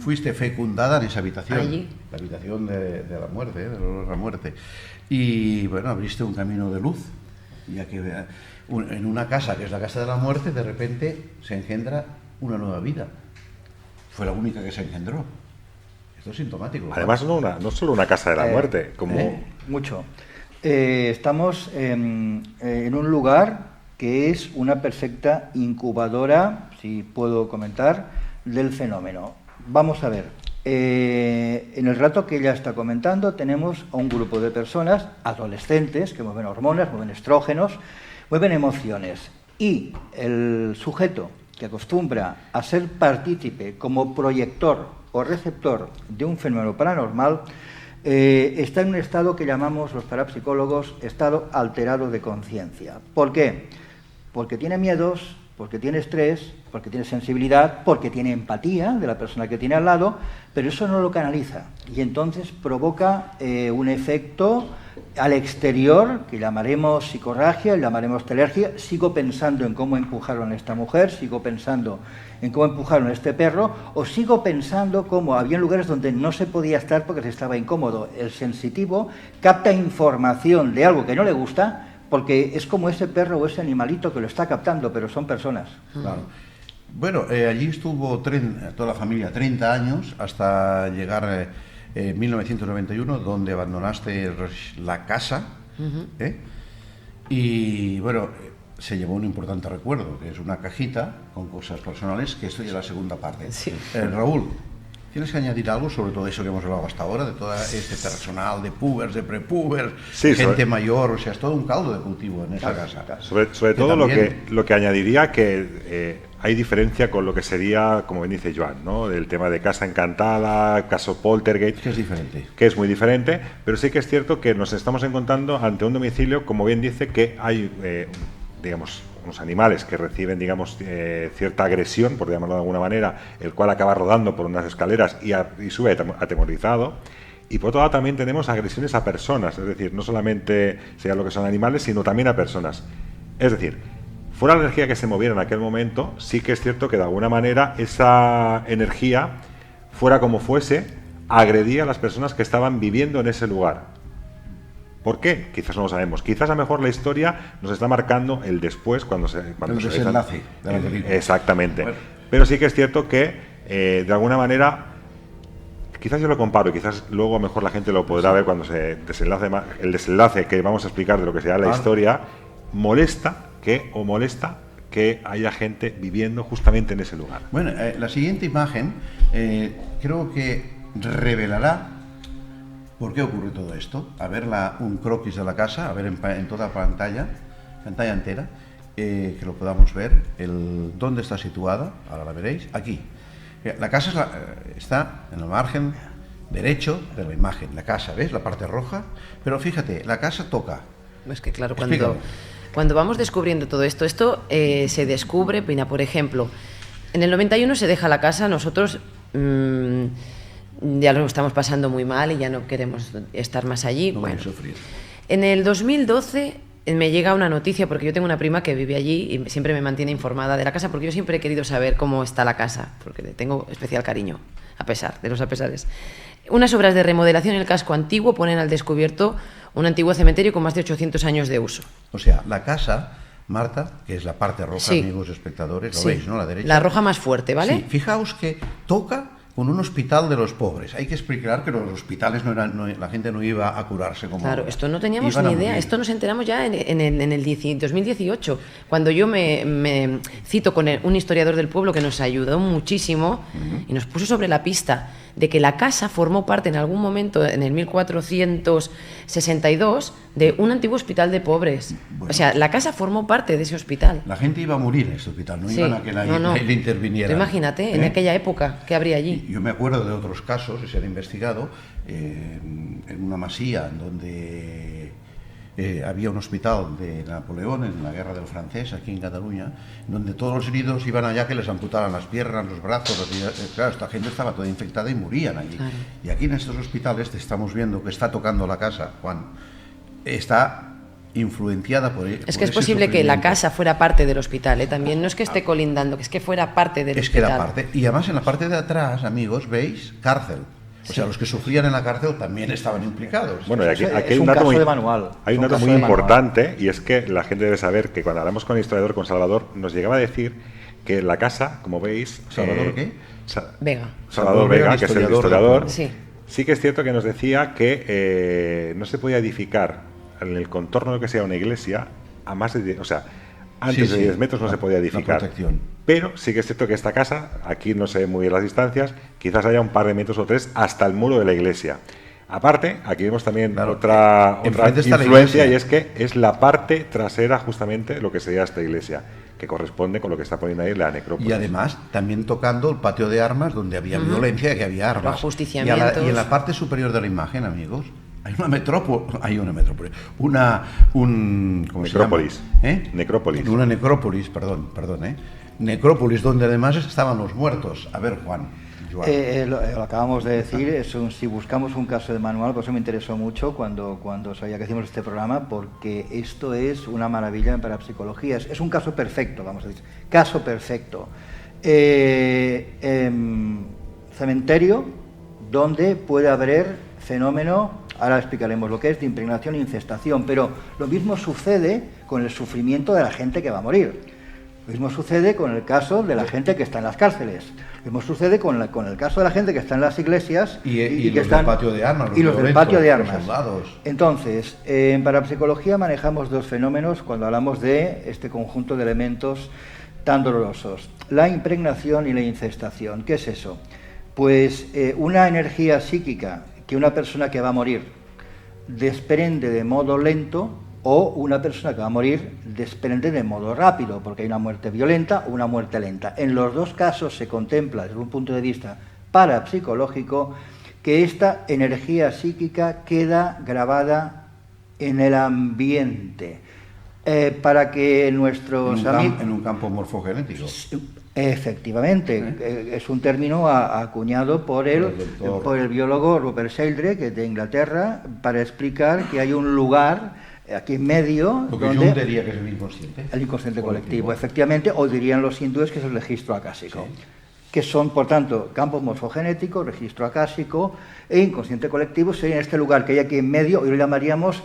Fuiste fecundada en esa habitación. Allí. La habitación de la muerte, del olor a la muerte. Y bueno, abriste un camino de luz, ya que en una casa que es la casa de la muerte, de repente se engendra una nueva vida. Fue la única que se engendró. Esto es sintomático. Además, no solo una casa de la muerte, como... Mucho. Estamos en un lugar que es una perfecta incubadora, si puedo comentar, del fenómeno. Vamos a ver, en el rato que ella está comentando tenemos a un grupo de personas, adolescentes, que mueven hormonas, mueven estrógenos, mueven emociones, y el sujeto que acostumbra a ser partícipe como proyector o receptor de un fenómeno paranormal está en un estado que llamamos los parapsicólogos estado alterado de conciencia. ¿Por qué? Porque tiene miedos, porque tiene estrés, porque tiene sensibilidad, porque tiene empatía de la persona que tiene al lado, pero eso no lo canaliza y entonces provoca un efecto al exterior que llamaremos psicorragia, llamaremos telergia. Sigo pensando en cómo empujaron a esta mujer, sigo pensando en cómo empujaron a este perro, o sigo pensando cómo había lugares donde no se podía estar porque se estaba incómodo. El sensitivo capta información de algo que no le gusta porque es como ese perro o ese animalito que lo está captando, pero son personas. Claro. Bueno, allí estuvo toda la familia 30 años hasta llegar en 1991, donde abandonaste la casa. Y bueno, se llevó un importante recuerdo, que es una cajita con cosas personales, que esto ya es la segunda parte. Sí. Raúl, ¿tienes que añadir algo sobre todo eso que hemos hablado hasta ahora, de todo este personal, de pubers, de prepubers, Sí, gente mayor? O sea, es todo un caldo de cultivo en esa casa. Sobre todo también, lo que añadiría que hay diferencia con lo que sería, como bien dice Joan, ¿no? Del tema de Casa Encantada, caso Poltergeist, que es diferente. que es muy diferente, pero sí que es cierto que nos estamos encontrando ante un domicilio, como bien dice, que hay, digamos, unos animales que reciben, digamos, cierta agresión, por llamarlo de alguna manera, el cual acaba rodando por unas escaleras y sube atemorizado. Y por otro lado también tenemos agresiones a personas, es decir, no solamente sea lo que son animales, sino también a personas. Es decir, fuera la energía que se moviera en aquel momento, sí que es cierto que de alguna manera esa energía, fuera como fuese, agredía a las personas que estaban viviendo en ese lugar. ¿Por qué? Quizás no lo sabemos. Quizás a lo mejor la historia nos está marcando el después, cuando El desenlace de la película. Exactamente. Bueno. Pero sí que es cierto que, de alguna manera, quizás yo lo comparo y quizás luego a lo mejor la gente lo podrá ver cuando se desenlace el desenlace que vamos a explicar de lo que será la historia, molesta que haya gente viviendo justamente en ese lugar. Bueno, la siguiente imagen creo que revelará por qué ocurre todo esto. A ver un croquis de la casa, a ver en toda pantalla entera, que lo podamos ver, dónde está situada, ahora la veréis, aquí. La casa está en el margen derecho de la imagen, la casa, ¿ves? La parte roja, pero fíjate, la casa toca. Es que claro, Explícalo. cuando vamos descubriendo todo esto, se descubre, mira, por ejemplo, en el 91 se deja la casa, nosotros ya lo estamos pasando muy mal y ya no queremos estar más allí. No bueno, vamos a sufrir. En el 2012 me llega una noticia, porque yo tengo una prima que vive allí y siempre me mantiene informada de la casa, porque yo siempre he querido saber cómo está la casa, porque le tengo especial cariño, a pesar de los apesares. Unas obras de remodelación en el casco antiguo ponen al descubierto un antiguo cementerio con más de 800 años de uso. O sea, la casa, Marta, que es la parte roja, Sí. amigos espectadores, lo Sí. veis, ¿no? La derecha. La roja más fuerte, ¿vale? Sí, fijaos que toca con un hospital de los pobres. Hay que explicar que los hospitales la gente no iba a curarse como Claro, ahora. esto no teníamos Iban a ni idea, morir. esto nos enteramos ya en el 2018, cuando yo me cito con un historiador del pueblo que nos ayudó muchísimo y nos puso sobre la pista de que la casa formó parte en algún momento, en el 1462, de un antiguo hospital de pobres. Bueno. O sea, la casa formó parte de ese hospital. La gente iba a morir en este hospital, no Sí, iban a que le interviniera. Tú imagínate, en aquella época, ¿qué habría allí? Yo me acuerdo de otros casos que se han investigado en una masía donde había un hospital de Napoleón en la guerra del francés, aquí en Cataluña, donde todos los heridos iban allá que les amputaran las piernas, los brazos, claro, esta gente estaba toda infectada y morían allí. Claro. Y aquí en estos hospitales te estamos viendo que está tocando la casa, Juan, está influenciada por Es que es posible que la casa fuera parte del hospital, ¿eh? También no es que esté colindando, que es que fuera parte del Es que hospital. era parte. Y además en la parte de atrás, amigos, veis, cárcel. O sea, los que sufrían en la cárcel también estaban implicados. Bueno, y aquí Es hay un un dato caso muy, de manual. hay un Es un dato caso muy de manual. importante, y es que la gente debe saber que cuando hablamos con el historiador, con Salvador, nos llegaba a decir que la casa, como veis... ¿Salvador qué? Vega. Salvador Vega, que es el historiador, Sí. sí que es cierto que nos decía que no se podía edificar en el contorno de lo que sea una iglesia a más de 10, o sea, antes Sí, de sí, 10 metros no se podía la edificar. protección. Pero sí que es cierto que esta casa, aquí no se ven muy bien las distancias, quizás haya un par de metros o tres hasta el muro de la iglesia. Aparte, aquí vemos también Claro, otra enfrente está la influencia, iglesia. y es que es la parte trasera justamente lo que sería esta iglesia, que corresponde con lo que está poniendo ahí la necrópolis. Y además, también tocando el patio de armas donde había violencia, que había armas. Ajusticiamientos. Y en la parte superior de la imagen, amigos, hay una metrópoli, ¿cómo se llama? Necrópolis. Necrópolis. Una necrópolis, perdón, necrópolis donde además estaban los muertos. A ver, Juan. Joan. Lo acabamos de decir, si buscamos un caso de manual, por eso me interesó mucho cuando sabía que hacíamos este programa, porque esto es una maravilla para psicología. Es un caso perfecto, vamos a decir. Caso perfecto. Cementerio donde puede haber fenómeno, ahora explicaremos lo que es, de impregnación e incestación, pero lo mismo sucede con el sufrimiento de la gente que va a morir. Lo mismo sucede con el caso de la gente que está en las cárceles. Lo mismo sucede con el caso de la gente que está en las iglesias y que los están, del patio de armas. y los del patio de armas. Los soldados. Entonces, en parapsicología manejamos dos fenómenos cuando hablamos de este conjunto de elementos tan dolorosos. La impregnación y la incestación. ¿Qué es eso? Pues una energía psíquica que una persona que va a morir desprende de modo lento, o una persona que va a morir desprende de modo rápido, porque hay una muerte violenta o una muerte lenta. En los dos casos se contempla, desde un punto de vista parapsicológico, que esta energía psíquica queda grabada en el ambiente, para que nuestros amigos... En un campo morfogenético. Efectivamente, es un término acuñado por el biólogo Rupert Sheldrake de Inglaterra, para explicar que hay un lugar aquí en medio, lo que donde yo diría que es el inconsciente. El inconsciente colectivo, efectivamente, o dirían los hindúes que es el registro acásico, sí, que son, por tanto, campos morfogenéticos, registro acásico e inconsciente colectivo, sería este lugar que hay aquí en medio, y lo llamaríamos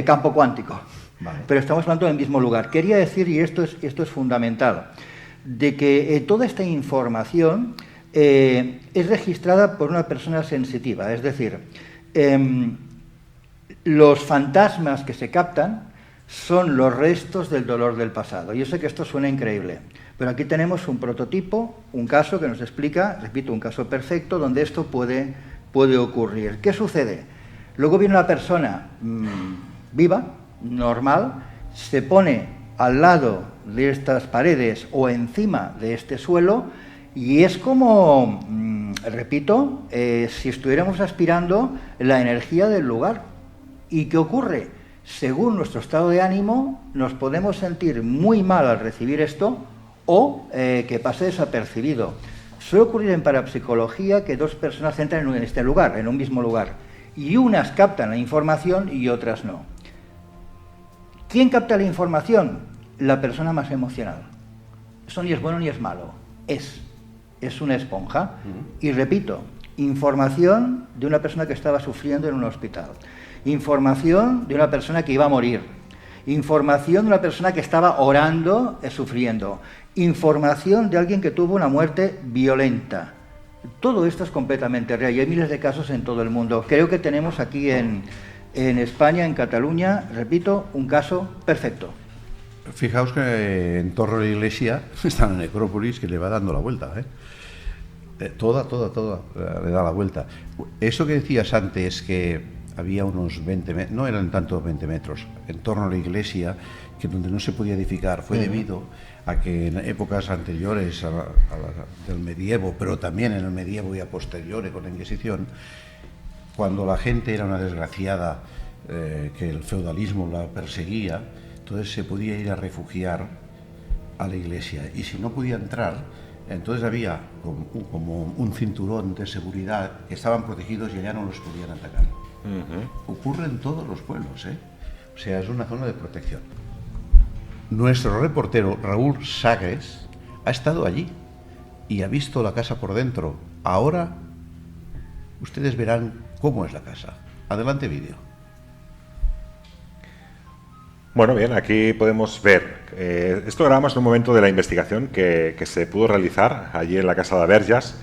campo cuántico. Vale. Pero estamos hablando del mismo lugar. Quería decir, y esto es fundamental, de que toda esta información es registrada por una persona sensitiva, es decir, los fantasmas que se captan son los restos del dolor del pasado. Yo sé que esto suena increíble, pero aquí tenemos un prototipo, un caso que nos explica, repito, un caso perfecto donde esto puede ocurrir. ¿Qué sucede? Luego viene una persona viva, normal, se pone al lado de estas paredes o encima de este suelo y es como, repito, si estuviéramos aspirando la energía del lugar. ¿Y qué ocurre? Según nuestro estado de ánimo, nos podemos sentir muy mal al recibir esto o que pase desapercibido. Suele ocurrir en parapsicología que dos personas entran en este lugar, en un mismo lugar, y unas captan la información y otras no. ¿Quién capta la información? La persona más emocional. Eso ni es bueno ni es malo. Es una esponja. Y repito, información de una persona que estaba sufriendo en un hospital. Información de una persona que iba a morir. Información de una persona que estaba orando, sufriendo. Información de alguien que tuvo una muerte violenta. Todo esto es completamente real y hay miles de casos en todo el mundo. Creo que tenemos aquí en España, en Cataluña, repito, un caso perfecto. Fijaos que en torno a la iglesia está la necrópolis que le va dando la vuelta, toda le da la vuelta. Eso que decías antes, que había unos 20 metros, no eran tantos 20 metros, en torno a la iglesia, que donde no se podía edificar, fue debido a que en épocas anteriores del medievo, pero también en el medievo y a posteriori con la Inquisición, cuando la gente era una desgraciada, que el feudalismo la perseguía, entonces se podía ir a refugiar a la iglesia, y si no podía entrar, entonces había como un cinturón de seguridad, que estaban protegidos y allá no los podían atacar. Ocurre en todos los pueblos, o sea, es una zona de protección. Nuestro reportero Raúl Sagres ha estado allí y ha visto la casa por dentro. Ahora ustedes verán cómo es la casa. Adelante, vídeo. Bueno, bien, aquí podemos ver. Esto grabamos en un momento de la investigación que se pudo realizar allí en la casa de Verges.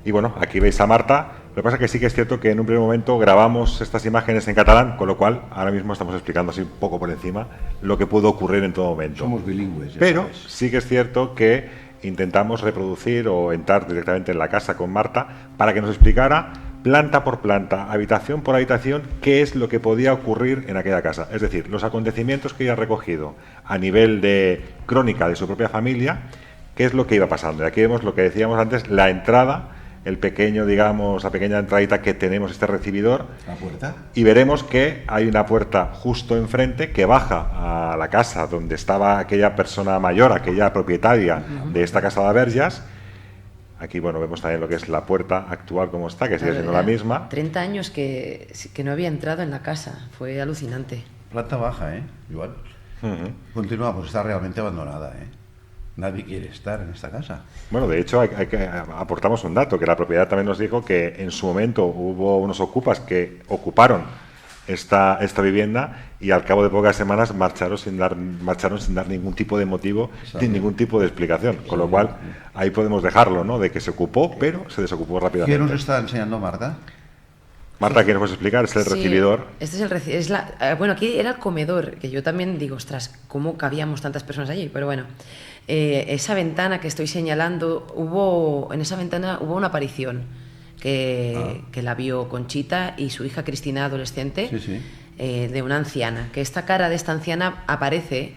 Y bueno, aquí veis a Marta. Lo que pasa es que sí que es cierto que en un primer momento grabamos estas imágenes en catalán, con lo cual ahora mismo estamos explicando así un poco por encima lo que pudo ocurrir en todo momento. Somos bilingües. Pero sabes. sí que es cierto que intentamos reproducir o entrar directamente en la casa con Marta para que nos explicara planta por planta, habitación por habitación, qué es lo que podía ocurrir en aquella casa. Es decir, los acontecimientos que ella ha recogido a nivel de crónica de su propia familia, qué es lo que iba pasando. Y aquí vemos lo que decíamos antes, la entrada, el pequeño, digamos, la pequeña entradita que tenemos, este recibidor. ¿La puerta? Y veremos que hay una puerta justo enfrente que baja a la casa donde estaba aquella persona mayor, aquella propietaria de esta casa de Verges. Aquí, bueno, vemos también lo que es la puerta actual como está, que sigue siendo la misma. 30 años que no había entrado en la casa, fue alucinante. Planta baja, igual. Continuamos, está realmente abandonada, Nadie quiere estar en esta casa. Bueno, de hecho, aportamos un dato, que la propiedad también nos dijo que en su momento hubo unos ocupas que ocuparon esta vivienda y al cabo de pocas semanas marcharon sin dar ningún tipo de motivo ni ningún tipo de explicación. Con lo cual, ahí podemos dejarlo, ¿no? De que se ocupó, pero se desocupó rápidamente. ¿Qué nos está enseñando Marta? Marta, ¿qué nos puedes explicar? Es el recibidor. Este es el bueno, aquí era el comedor, que yo también digo, ostras, ¿cómo cabíamos tantas personas allí? Pero bueno, esa ventana que estoy señalando, en esa ventana hubo una aparición que la vio Conchita y su hija Cristina, adolescente, de una anciana. Que esta cara de esta anciana aparece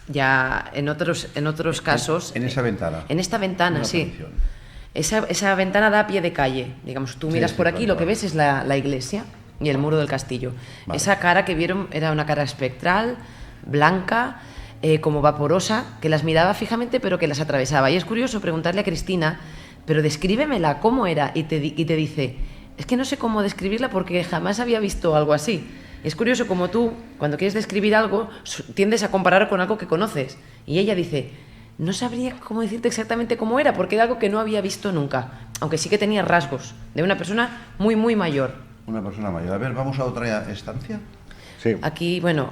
ya en otros casos. En esa ventana. En esta ventana, sí. Esa ventana da a pie de calle, digamos, tú miras por aquí, lo que ves es la iglesia y el muro del castillo. Vale. Esa cara que vieron era una cara espectral, blanca, como vaporosa, que las miraba fijamente pero que las atravesaba. Y es curioso preguntarle a Cristina, pero descríbemela, ¿cómo era? Y te dice, es que no sé cómo describirla porque jamás había visto algo así. Es curioso como tú, cuando quieres describir algo, tiendes a comparar con algo que conoces. Y ella dice, no sabría cómo decirte exactamente cómo era, porque era algo que no había visto nunca, aunque sí que tenía rasgos de una persona muy, muy mayor. Una persona mayor. A ver, ¿vamos a otra estancia? Sí. Aquí, bueno...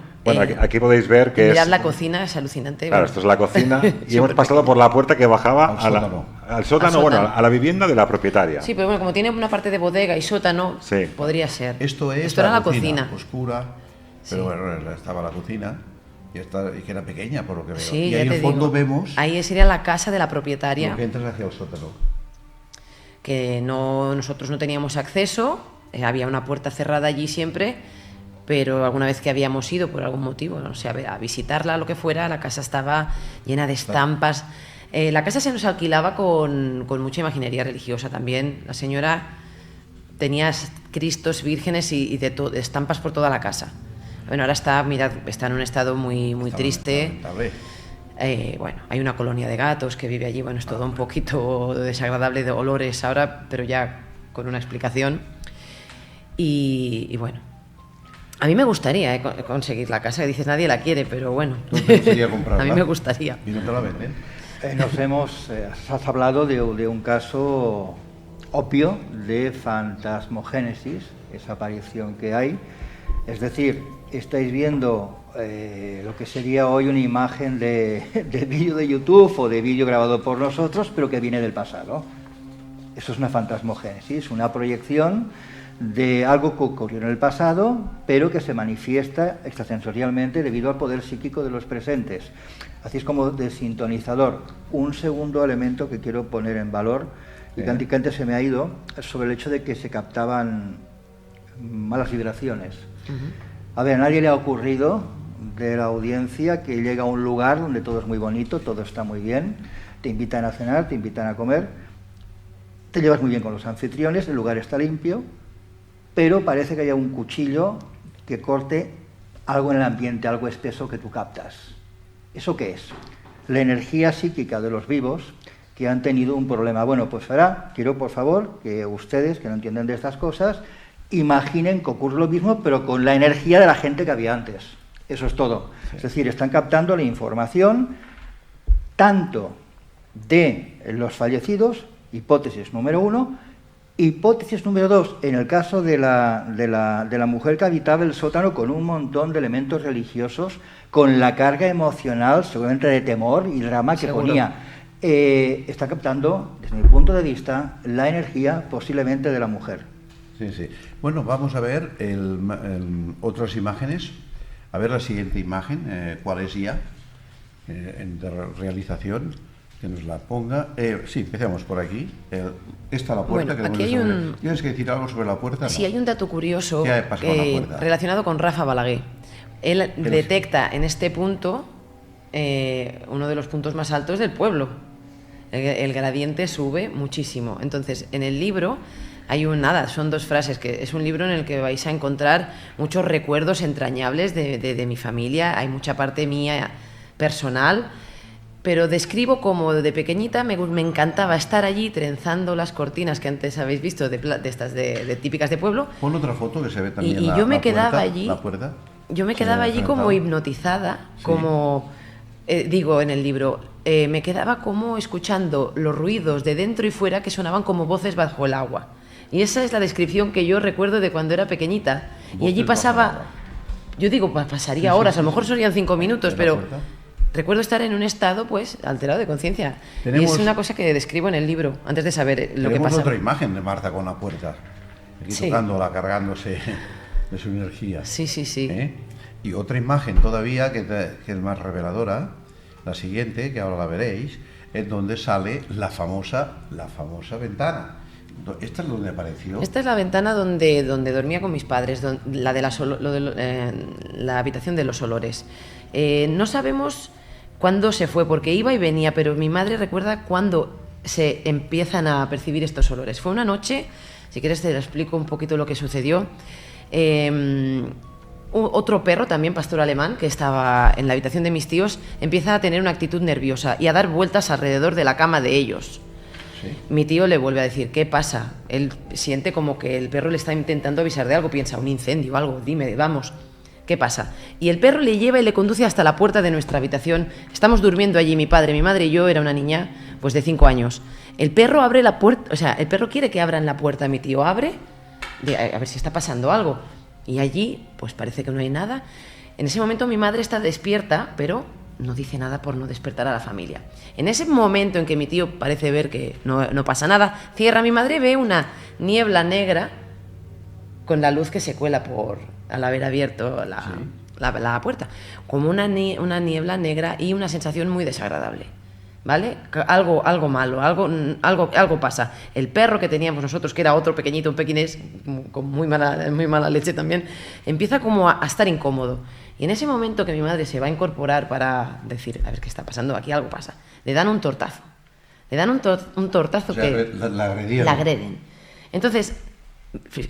aquí podéis ver que mirad la cocina, es alucinante. Claro, esto es la cocina y hemos pasado por la puerta que bajaba al sótano, bueno, a la vivienda de la propietaria. Sí, pero bueno, como tiene una parte de bodega y sótano, podría ser. Esto era la cocina. Oscura, pero bueno, estaba la cocina. Y que era pequeña, por lo que veo. Sí, y ahí en el fondo vemos... Ahí sería la casa de la propietaria. Lo que entras hacia el sótano. Que nosotros no teníamos acceso, había una puerta cerrada allí siempre, pero alguna vez que habíamos ido por algún motivo, no sé, a visitarla, lo que fuera, la casa estaba llena de estampas. La casa se nos alquilaba con mucha imaginería religiosa también. La señora tenía cristos, vírgenes y de estampas por toda la casa. Bueno, ahora está en un estado muy triste. Bueno, hay una colonia de gatos que vive allí. Bueno, es todo un poquito desagradable de olores ahora, pero ya con una explicación. Y bueno, a mí me gustaría conseguir la casa. Dices, nadie la quiere, pero bueno. A mí me gustaría. ¿Y no te la venden? Has hablado de un caso obvio de fantasmogénesis, esa aparición que hay. Es decir, estáis viendo lo que sería hoy una imagen de vídeo de YouTube o de vídeo grabado por nosotros, pero que viene del pasado. Eso es una fantasmogénesis, una proyección de algo que ocurrió en el pasado, pero que se manifiesta extrasensorialmente debido al poder psíquico de los presentes. Así es como de sintonizador. Un segundo elemento que quiero poner en valor, y que antes se me ha ido, sobre el hecho de que se captaban malas vibraciones. A ver, a nadie le ha ocurrido de la audiencia que llega a un lugar donde todo es muy bonito, todo está muy bien, te invitan a cenar, te invitan a comer, te llevas muy bien con los anfitriones, el lugar está limpio, pero parece que haya un cuchillo que corte algo en el ambiente, algo espeso que tú captas. ¿Eso qué es? La energía psíquica de los vivos que han tenido un problema. Bueno, pues ahora quiero, por favor, que ustedes, que no entienden de estas cosas, imaginen que ocurre lo mismo, pero con la energía de la gente que había antes. Eso es todo. Sí. Es decir, están captando la información tanto de los fallecidos, hipótesis número 1, hipótesis número 2, en el caso de la mujer que habitaba el sótano con un montón de elementos religiosos, con la carga emocional, seguramente de temor y drama que ponía. Está captando, desde mi punto de vista, la energía posiblemente de la mujer. Sí, sí. Bueno, vamos a ver otras imágenes. A ver la siguiente imagen, ¿cuál es ya? De realización, que nos la ponga. Sí, empecemos por aquí. Esta la puerta. Bueno, aquí hay ¿Tienes que decir algo sobre la puerta? Sí, hay un dato curioso ¿Qué pasa con la puerta? Relacionado con Rafa Balaguer. Él detecta en este punto uno de los puntos más altos del pueblo. El gradiente sube muchísimo. Entonces, en el libro son 2 frases, que es un libro en el que vais a encontrar muchos recuerdos entrañables de mi familia, hay mucha parte mía personal, pero describo como de pequeñita me encantaba estar allí trenzando las cortinas que antes habéis visto, de estas de típicas de pueblo. Pon otra foto que se ve también y yo me quedaba allí, la puerta. Yo me quedaba allí como hipnotizada, sí. Como digo en el libro, me quedaba como escuchando los ruidos de dentro y fuera que sonaban como voces bajo el agua. Y esa es la descripción que yo recuerdo de cuando era pequeñita. Y allí pasaba, yo digo, pasaría horas, a lo mejor serían 5 minutos, pero recuerdo estar en un estado, pues, alterado de conciencia. Y es una cosa que describo en el libro, antes de saber lo que pasaba. Tenemos otra imagen de Marta con la puerta, aquí tocándola, cargándose de su energía. Sí, sí, sí. Y otra imagen todavía que es más reveladora, la siguiente, que ahora la veréis, es donde sale la famosa ventana. ¿Esta es donde apareció? Esta es la ventana donde dormía con mis padres, la habitación de los olores. No sabemos cuándo se fue, porque iba y venía, pero mi madre recuerda cuándo se empiezan a percibir estos olores. Fue una noche, si quieres te explico un poquito lo que sucedió. Otro perro, también pastor alemán, que estaba en la habitación de mis tíos, empieza a tener una actitud nerviosa y a dar vueltas alrededor de la cama de ellos. ¿Sí? Mi tío le vuelve a decir, ¿qué pasa? Él siente como que el perro le está intentando avisar de algo, piensa, un incendio o algo, dime, vamos, ¿qué pasa? Y el perro le lleva y le conduce hasta la puerta de nuestra habitación. Estamos durmiendo allí, mi padre, mi madre y yo, era una niña pues de 5 años. El perro abre la puerta, o sea, el perro quiere que abran la puerta, mi tío abre, a ver si está pasando algo. Y allí, pues parece que no hay nada. En ese momento mi madre está despierta, pero no dice nada por no despertar a la familia. En ese momento en que mi tío parece ver que no pasa nada, cierra mi madre, ve una niebla negra con la luz que se cuela al haber abierto la puerta. Como una niebla negra y una sensación muy desagradable. ¿Vale? Algo malo, algo pasa. El perro que teníamos nosotros, que era otro pequeñito, un pequinés, con muy mala leche también, empieza como a estar incómodo. Y en ese momento que mi madre se va a incorporar para decir, a ver qué está pasando, aquí algo pasa, le dan un tortazo. Le dan un tortazo, o sea, que la agreden. Entonces,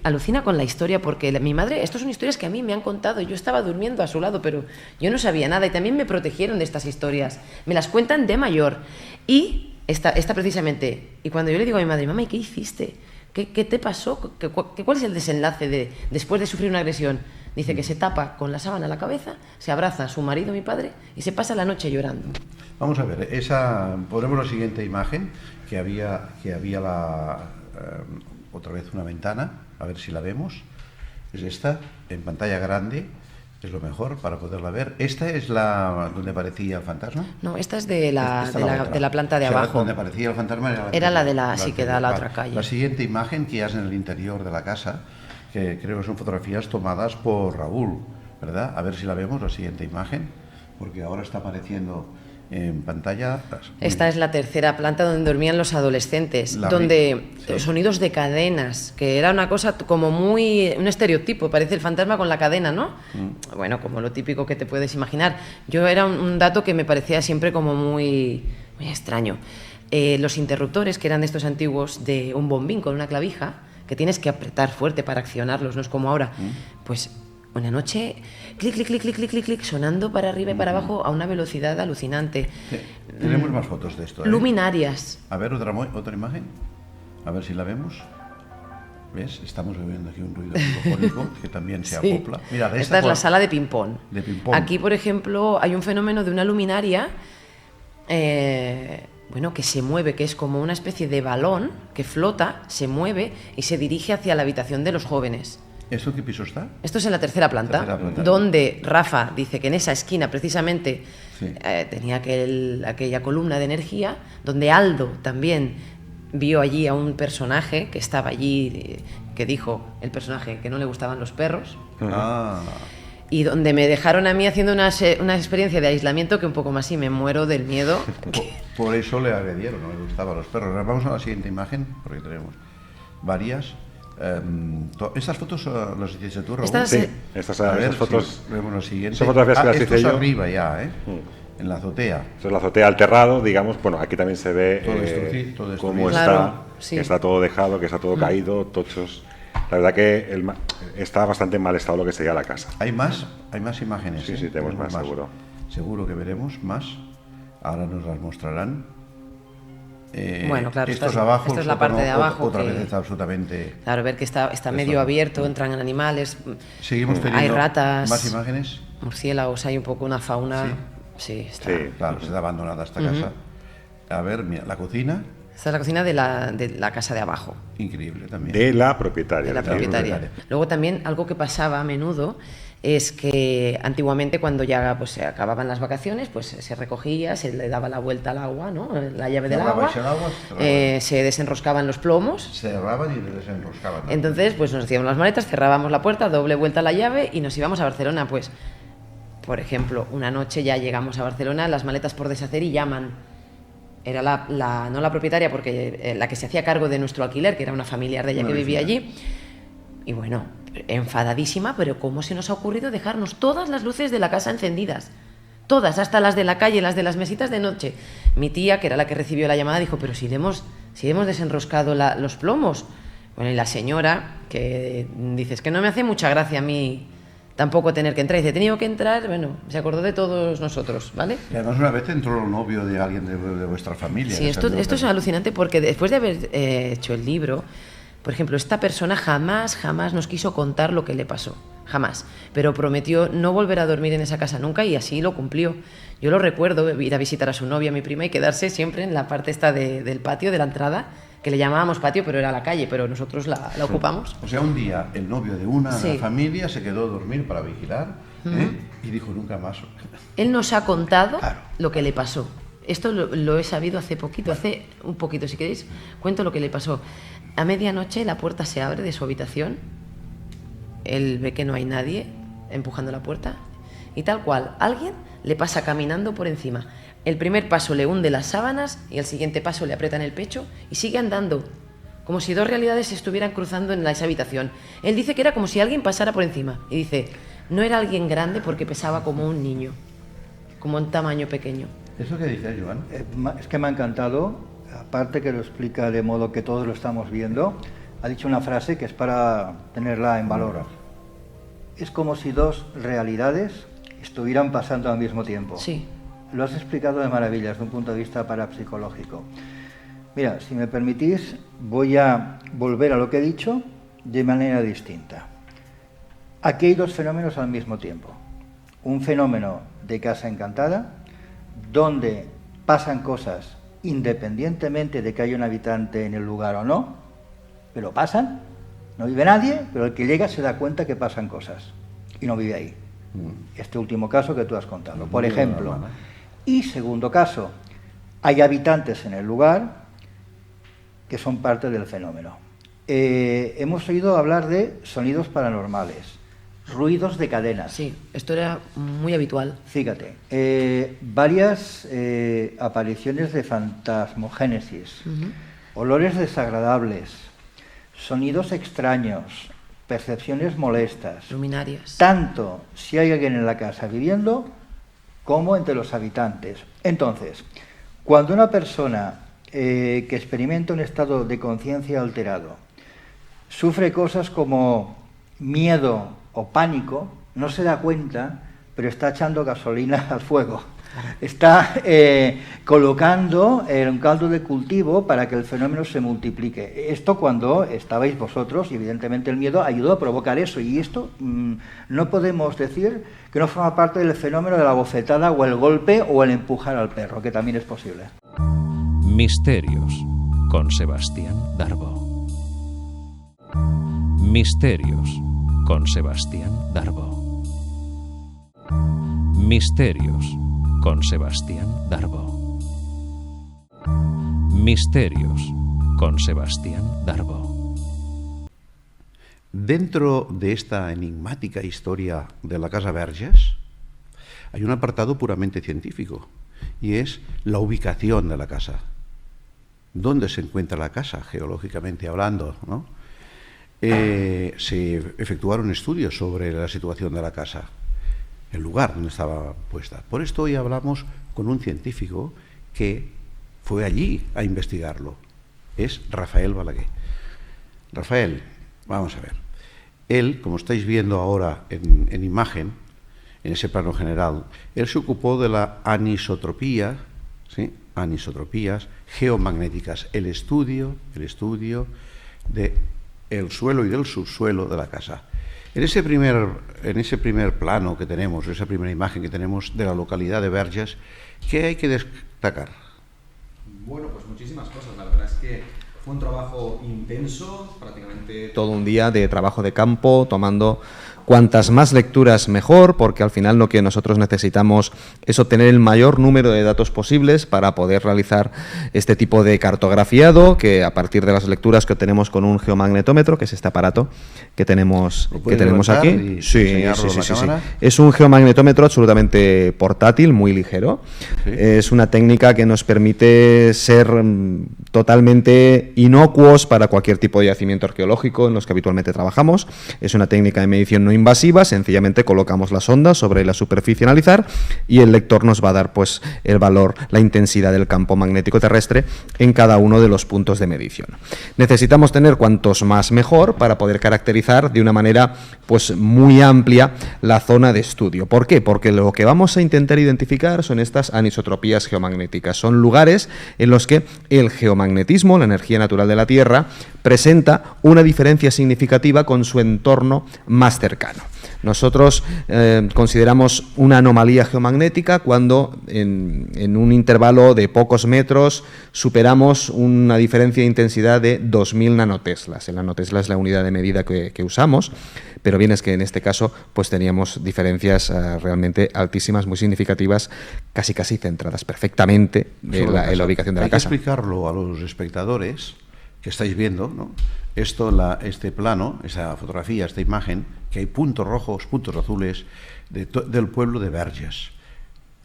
alucina con la historia porque mi madre, estas son historias que a mí me han contado, yo estaba durmiendo a su lado, pero yo no sabía nada y también me protegieron de estas historias, me las cuentan de mayor. Y esta precisamente, y cuando yo le digo a mi madre, mamá, ¿y qué hiciste? ¿Qué te pasó? ¿Cuál es el desenlace después de sufrir una agresión? Dice que se tapa con la sábana la cabeza, se abraza a su marido, mi padre, y se pasa la noche llorando. Vamos a ver, ponemos la siguiente imagen, que había otra vez una ventana, a ver si la vemos. Es esta, en pantalla grande, es lo mejor para poderla ver. ¿Esta es la donde aparecía el fantasma? No, esta es de la planta de abajo. Donde aparecía el fantasma era la de la sí, que da a la otra calle. La siguiente imagen, que ya es en el interior de la casa, que creo que son fotografías tomadas por Raúl, ¿verdad? A ver si la vemos, la siguiente imagen, porque ahora está apareciendo en pantalla. Esta es la tercera planta donde dormían los adolescentes, sonidos de cadenas, que era una cosa como un estereotipo, parece el fantasma con la cadena, ¿no? Bueno, como lo típico que te puedes imaginar. Yo era un dato que me parecía siempre como muy extraño. Los interruptores, que eran de estos antiguos, de un bombín con una clavija, que tienes que apretar fuerte para accionarlos, no es como ahora. Pues una noche, clic, clic, clic, clic, clic, clic, clic, sonando para arriba y para abajo a una velocidad alucinante. Tenemos más fotos de esto. Luminarias. A ver, otra imagen. A ver si la vemos. ¿Ves? Estamos viendo aquí un ruido microfónico que también se acopla. Mira, esta es la sala de ping-pong. Aquí, por ejemplo, hay un fenómeno de una luminaria que se mueve, que es como una especie de balón que flota, se mueve y se dirige hacia la habitación de los jóvenes. ¿Esto qué piso está? Esto es en la tercera planta, donde Rafa dice que en esa esquina precisamente tenía aquella columna de energía, donde Aldo también vio allí a un personaje que estaba allí, que dijo el personaje que no le gustaban los perros. Y donde me dejaron a mí haciendo una experiencia de aislamiento que un poco más y me muero del miedo. Por eso le agredieron, no le gustaban los perros. Vamos a la siguiente imagen, porque tenemos varias. ¿Estas fotos las hiciste tú, Raúl? Sí, estas fotos. Si vemos la siguiente. Son fotografías que las hice yo. Arriba ya, en la azotea. Esto es la azotea al terrado, digamos. Bueno, aquí también se ve todo cómo claro, que está todo dejado, que está todo caído, tochos. La verdad que está bastante en mal estado lo que sería la casa. ¿Hay más imágenes? Sí, tenemos más, seguro. Seguro que veremos más. Ahora nos las mostrarán. Bueno, claro, esta es la parte de abajo. Otra vez está absolutamente... Claro, ver que está medio abierto, entran animales, seguimos teniendo hay ratas, más imágenes, murciélagos, hay un poco una fauna. Sí, está. Claro, se da abandonada esta casa. A ver, mira, la cocina, Esta es la cocina de la casa de abajo. Increíble también. De la propietaria. De la propietaria. Luego también algo que pasaba a menudo es que antiguamente cuando ya pues, se acababan las vacaciones, pues se recogía, se le daba la vuelta al agua, ¿no? La llave del agua, se desenroscaban los plomos. Se cerraban y desenroscaban. Entonces, pues nos hacíamos las maletas, cerrábamos la puerta, doble vuelta a la llave y nos íbamos a Barcelona. Pues, por ejemplo, una noche ya llegamos a Barcelona, las maletas por deshacer y llaman. Era no la propietaria, porque la que se hacía cargo de nuestro alquiler, que era una familiar de ella que vivía allí. Y bueno, enfadadísima, pero ¿cómo se nos ha ocurrido dejarnos todas las luces de la casa encendidas? Todas, hasta las de la calle, las de las mesitas de noche. Mi tía, que era la que recibió la llamada, dijo, pero si hemos desenroscado los plomos. Bueno, y la señora, que dice, es que no me hace mucha gracia a mí tampoco tener que entrar. Dice, he tenido que entrar, bueno, se acordó de todos nosotros, ¿vale? Y además una vez entró el novio de alguien de vuestra familia. Sí, esto es alucinante porque después de haber hecho el libro, por ejemplo, esta persona jamás nos quiso contar lo que le pasó, jamás, pero prometió no volver a dormir en esa casa nunca y así lo cumplió. Yo lo recuerdo, ir a visitar a su novia, a mi prima, y quedarse siempre en la parte esta del patio, de la entrada, que le llamábamos patio, pero era la calle, pero nosotros la ocupamos. O sea, un día el novio de una familia se quedó a dormir para vigilar y dijo nunca más. Él nos ha contado lo que le pasó. Esto lo he sabido hace un poquito, si queréis, cuento lo que le pasó. A medianoche la puerta se abre de su habitación, él ve que no hay nadie empujando la puerta y tal cual, alguien le pasa caminando por encima. El primer paso le hunde las sábanas y el siguiente paso le aprieta en el pecho y sigue andando, como si dos realidades se estuvieran cruzando en esa habitación. Él dice que era como si alguien pasara por encima y dice, no era alguien grande porque pesaba como un niño, como un tamaño pequeño. ¿Eso que dice Joan? Es que me ha encantado, aparte que lo explica de modo que todos lo estamos viendo, ha dicho una frase que es para tenerla en valor. Es como si dos realidades estuvieran pasando al mismo tiempo. Sí. Lo has explicado de maravilla desde un punto de vista parapsicológico. Mira, si me permitís, voy a volver a lo que he dicho de manera distinta. Aquí hay dos fenómenos al mismo tiempo. Un fenómeno de casa encantada, donde pasan cosas independientemente de que haya un habitante en el lugar o no, pero pasan, no vive nadie, pero el que llega se da cuenta que pasan cosas y no vive ahí. Este último caso que tú has contado, por ejemplo. Y segundo caso, hay habitantes en el lugar que son parte del fenómeno. Hemos oído hablar de sonidos paranormales, ruidos de cadenas. Sí, esto era muy habitual. Fíjate, varias apariciones de fantasmogénesis, olores desagradables, sonidos extraños, percepciones molestas. Luminarias. Tanto si hay alguien en la casa viviendo como entre los habitantes. Entonces, cuando una persona que experimenta un estado de conciencia alterado sufre cosas como miedo o pánico, no se da cuenta, pero está echando gasolina al fuego. Está colocando un caldo de cultivo para que el fenómeno se multiplique. Esto cuando estabais vosotros, y evidentemente el miedo ayudó a provocar eso, y esto no podemos decir que no forma parte del fenómeno de la bofetada o el golpe o el empujar al perro, que también es posible. Misterios con Sebastián Darbo. Misterios con Sebastián Darbo. Misterios con Sebastián Darbo. Misterios con Sebastián Darbo. Dentro de esta enigmática historia de la Casa Verges hay un apartado puramente científico y es la ubicación de la casa. ¿Dónde se encuentra la casa, geológicamente hablando, ¿no? Se efectuaron estudios sobre la situación de la casa, el lugar donde estaba puesta. Por esto hoy hablamos con un científico que fue allí a investigarlo. Es Rafael Balaguer. Rafael, vamos a ver. Él, como estáis viendo ahora en imagen, en ese plano general, él se ocupó de la anisotropía, ¿sí? Anisotropías geomagnéticas, el estudio de el suelo y del subsuelo de la casa. En ese primer plano que tenemos, esa primera imagen que tenemos de la localidad de Verges, ¿qué hay que destacar? Bueno, pues muchísimas cosas. La verdad es que fue un trabajo intenso, prácticamente todo un día de trabajo de campo, tomando cuantas más lecturas mejor, porque al final lo que nosotros necesitamos es obtener el mayor número de datos posibles para poder realizar este tipo de cartografiado, que a partir de las lecturas que obtenemos con un geomagnetómetro, que es este aparato que tenemos aquí. Sí. Es un geomagnetómetro absolutamente portátil, muy ligero. Sí. Es una técnica que nos permite ser totalmente inocuos para cualquier tipo de yacimiento arqueológico en los que habitualmente trabajamos. Es una técnica de medición no invasiva, sencillamente colocamos la sonda sobre la superficie a analizar y el lector nos va a dar pues el valor, la intensidad del campo magnético terrestre en cada uno de los puntos de medición. Necesitamos tener cuantos más mejor para poder caracterizar de una manera pues muy amplia la zona de estudio. ¿Por qué? Porque lo que vamos a intentar identificar son estas anisotropías geomagnéticas. Son lugares en los que el geomagnetismo, la energía natural de la Tierra, presenta una diferencia significativa con su entorno más cercano. Nosotros consideramos una anomalía geomagnética cuando en un intervalo de pocos metros superamos una diferencia de intensidad de 2000 nanoteslas. El nanotesla es la unidad de medida que usamos, pero bien es que en este caso pues teníamos diferencias realmente altísimas, muy significativas, casi centradas perfectamente en la ubicación de la casa. Hay que explicarlo a los espectadores que estáis viendo, ¿no? Este plano, esa fotografía, esta imagen, que hay puntos rojos, puntos azules del pueblo de Verges.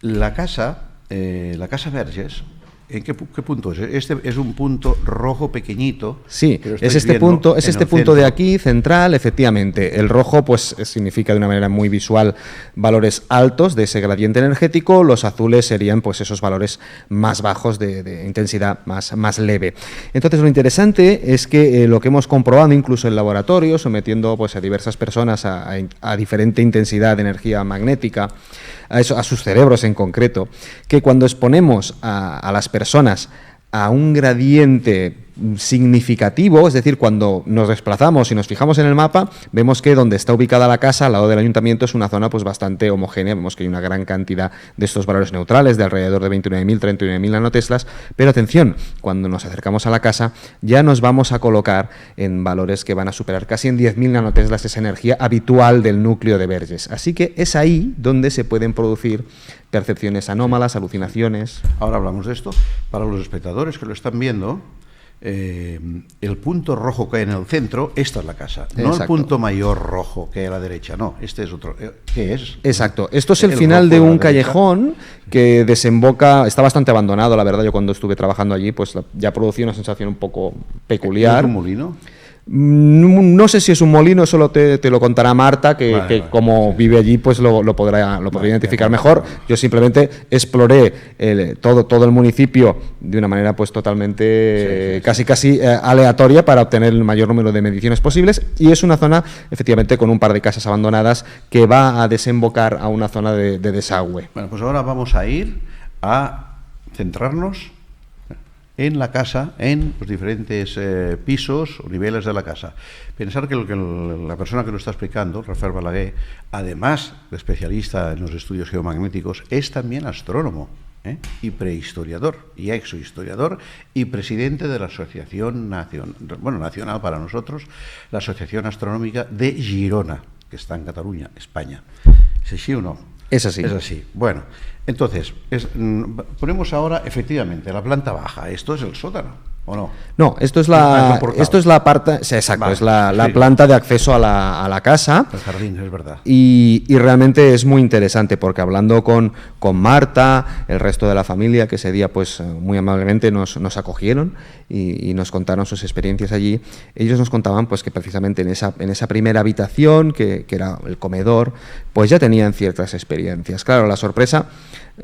La casa Verges, ¿en qué punto es? Este es un punto rojo pequeñito. Sí, es este punto de aquí, central, efectivamente. El rojo pues significa de una manera muy visual valores altos de ese gradiente energético, los azules serían pues esos valores más bajos de intensidad más leve. Entonces lo interesante es que lo que hemos comprobado incluso en laboratorio, sometiendo pues a diversas personas a diferente intensidad de energía magnética, a sus cerebros en concreto, que cuando exponemos a las personas a un gradiente significativo, es decir, cuando nos desplazamos y nos fijamos en el mapa, vemos que donde está ubicada la casa, al lado del ayuntamiento, es una zona pues bastante homogénea, vemos que hay una gran cantidad de estos valores neutrales, de alrededor de 29.000, 39.000 nanoteslas, pero atención, cuando nos acercamos a la casa, ya nos vamos a colocar en valores que van a superar casi en 10.000 nanoteslas esa energía habitual del núcleo de Verges. Así que es ahí donde se pueden producir percepciones anómalas, alucinaciones. Ahora hablamos de esto. Para los espectadores que lo están viendo, el punto rojo que hay en el centro, esta es la casa. No Exacto. El punto mayor rojo que hay a la derecha, no, este es otro. ¿Qué es? Exacto, esto es el final de un callejón que desemboca, está bastante abandonado, la verdad. Yo cuando estuve trabajando allí, pues ya producía una sensación un poco peculiar. ¿Es un molino? No sé si es un molino, eso te lo contará Marta, que como vive allí, pues lo podrá identificar mejor. Yo simplemente exploré todo el municipio de una manera pues totalmente casi aleatoria para obtener el mayor número de mediciones posibles, y es una zona efectivamente con un par de casas abandonadas que va a desembocar a una zona de desagüe. Bueno, pues ahora vamos a ir a centrarnos en la casa, en los diferentes pisos o niveles de la casa. Pensar que la persona que lo está explicando, Rafael Balaguer, además de especialista en los estudios geomagnéticos, es también astrónomo y prehistoriador, y exohistoriador, y presidente de la Asociación nacional para nosotros, la Asociación Astronómica de Girona, que está en Cataluña, España. ¿Es así o no? Es así. Es así. Bueno, entonces, ponemos ahora efectivamente la planta baja. ¿Esto es el sótano o no? No, esto es la parte, sí, exacto, vale, es la planta de acceso a la casa. El jardín, es verdad. Y realmente es muy interesante porque hablando con Marta, el resto de la familia, que ese día pues muy amablemente nos acogieron y nos contaron sus experiencias allí, ellos nos contaban pues que precisamente en esa primera habitación, que era el comedor, pues ya tenían ciertas experiencias. Claro, la sorpresa,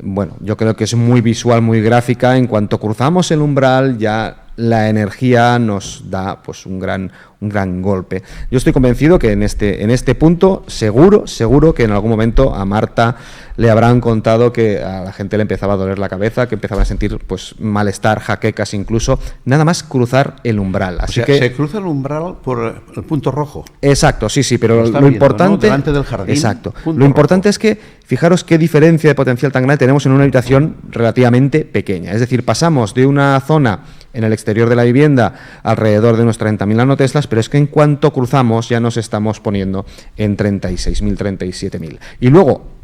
bueno, yo creo que es muy visual, muy gráfica. En cuanto cruzamos el umbral, ya la energía nos da pues un gran gran golpe. Yo estoy convencido que en este punto, seguro que en algún momento a Marta le habrán contado que a la gente le empezaba a doler la cabeza, que empezaban a sentir pues malestar, jaquecas incluso, nada más cruzar el umbral. Así que se cruza el umbral por el punto rojo. Exacto, sí, pero Lo está lo viendo, importante, ¿no? Delante del jardín, exacto. punto Lo importante rojo. es que fijaros qué diferencia de potencial tan grande tenemos en una habitación relativamente pequeña. Es decir, pasamos de una zona en el exterior de la vivienda alrededor de unos 30.000 nanoteslas, pero es que en cuanto cruzamos ya nos estamos poniendo en 36.000, 37.000. Y luego,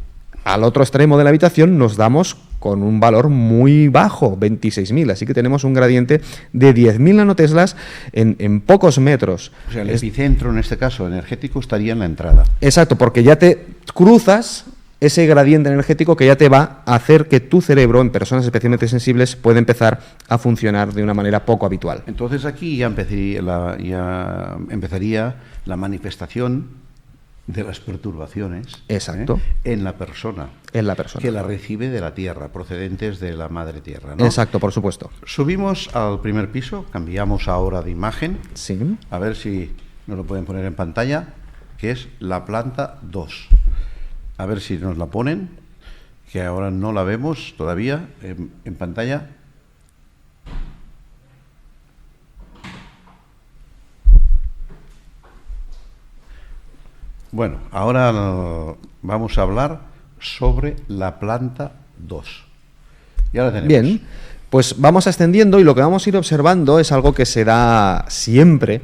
al otro extremo de la habitación, nos damos con un valor muy bajo, 26.000. Así que tenemos un gradiente de 10.000 nanoteslas en pocos metros. O sea, el epicentro, en este caso energético, estaría en la entrada. Exacto, porque ya te cruzas ese gradiente energético que ya te va a hacer que tu cerebro, en personas especialmente sensibles, pueda empezar a funcionar de una manera poco habitual. Entonces aquí ya empezaría la manifestación de las perturbaciones. Exacto. En la persona. En la persona. Que la recibe de la tierra, procedentes de la madre tierra, ¿no? Exacto, por supuesto. Subimos al primer piso, cambiamos ahora de imagen. Sí. A ver si nos lo pueden poner en pantalla, que es la planta 2. A ver si nos la ponen, que ahora no la vemos todavía en pantalla. Bueno, ahora vamos a hablar sobre la planta 2. Ya la tenemos. Bien, pues vamos ascendiendo y lo que vamos a ir observando es algo que se da siempre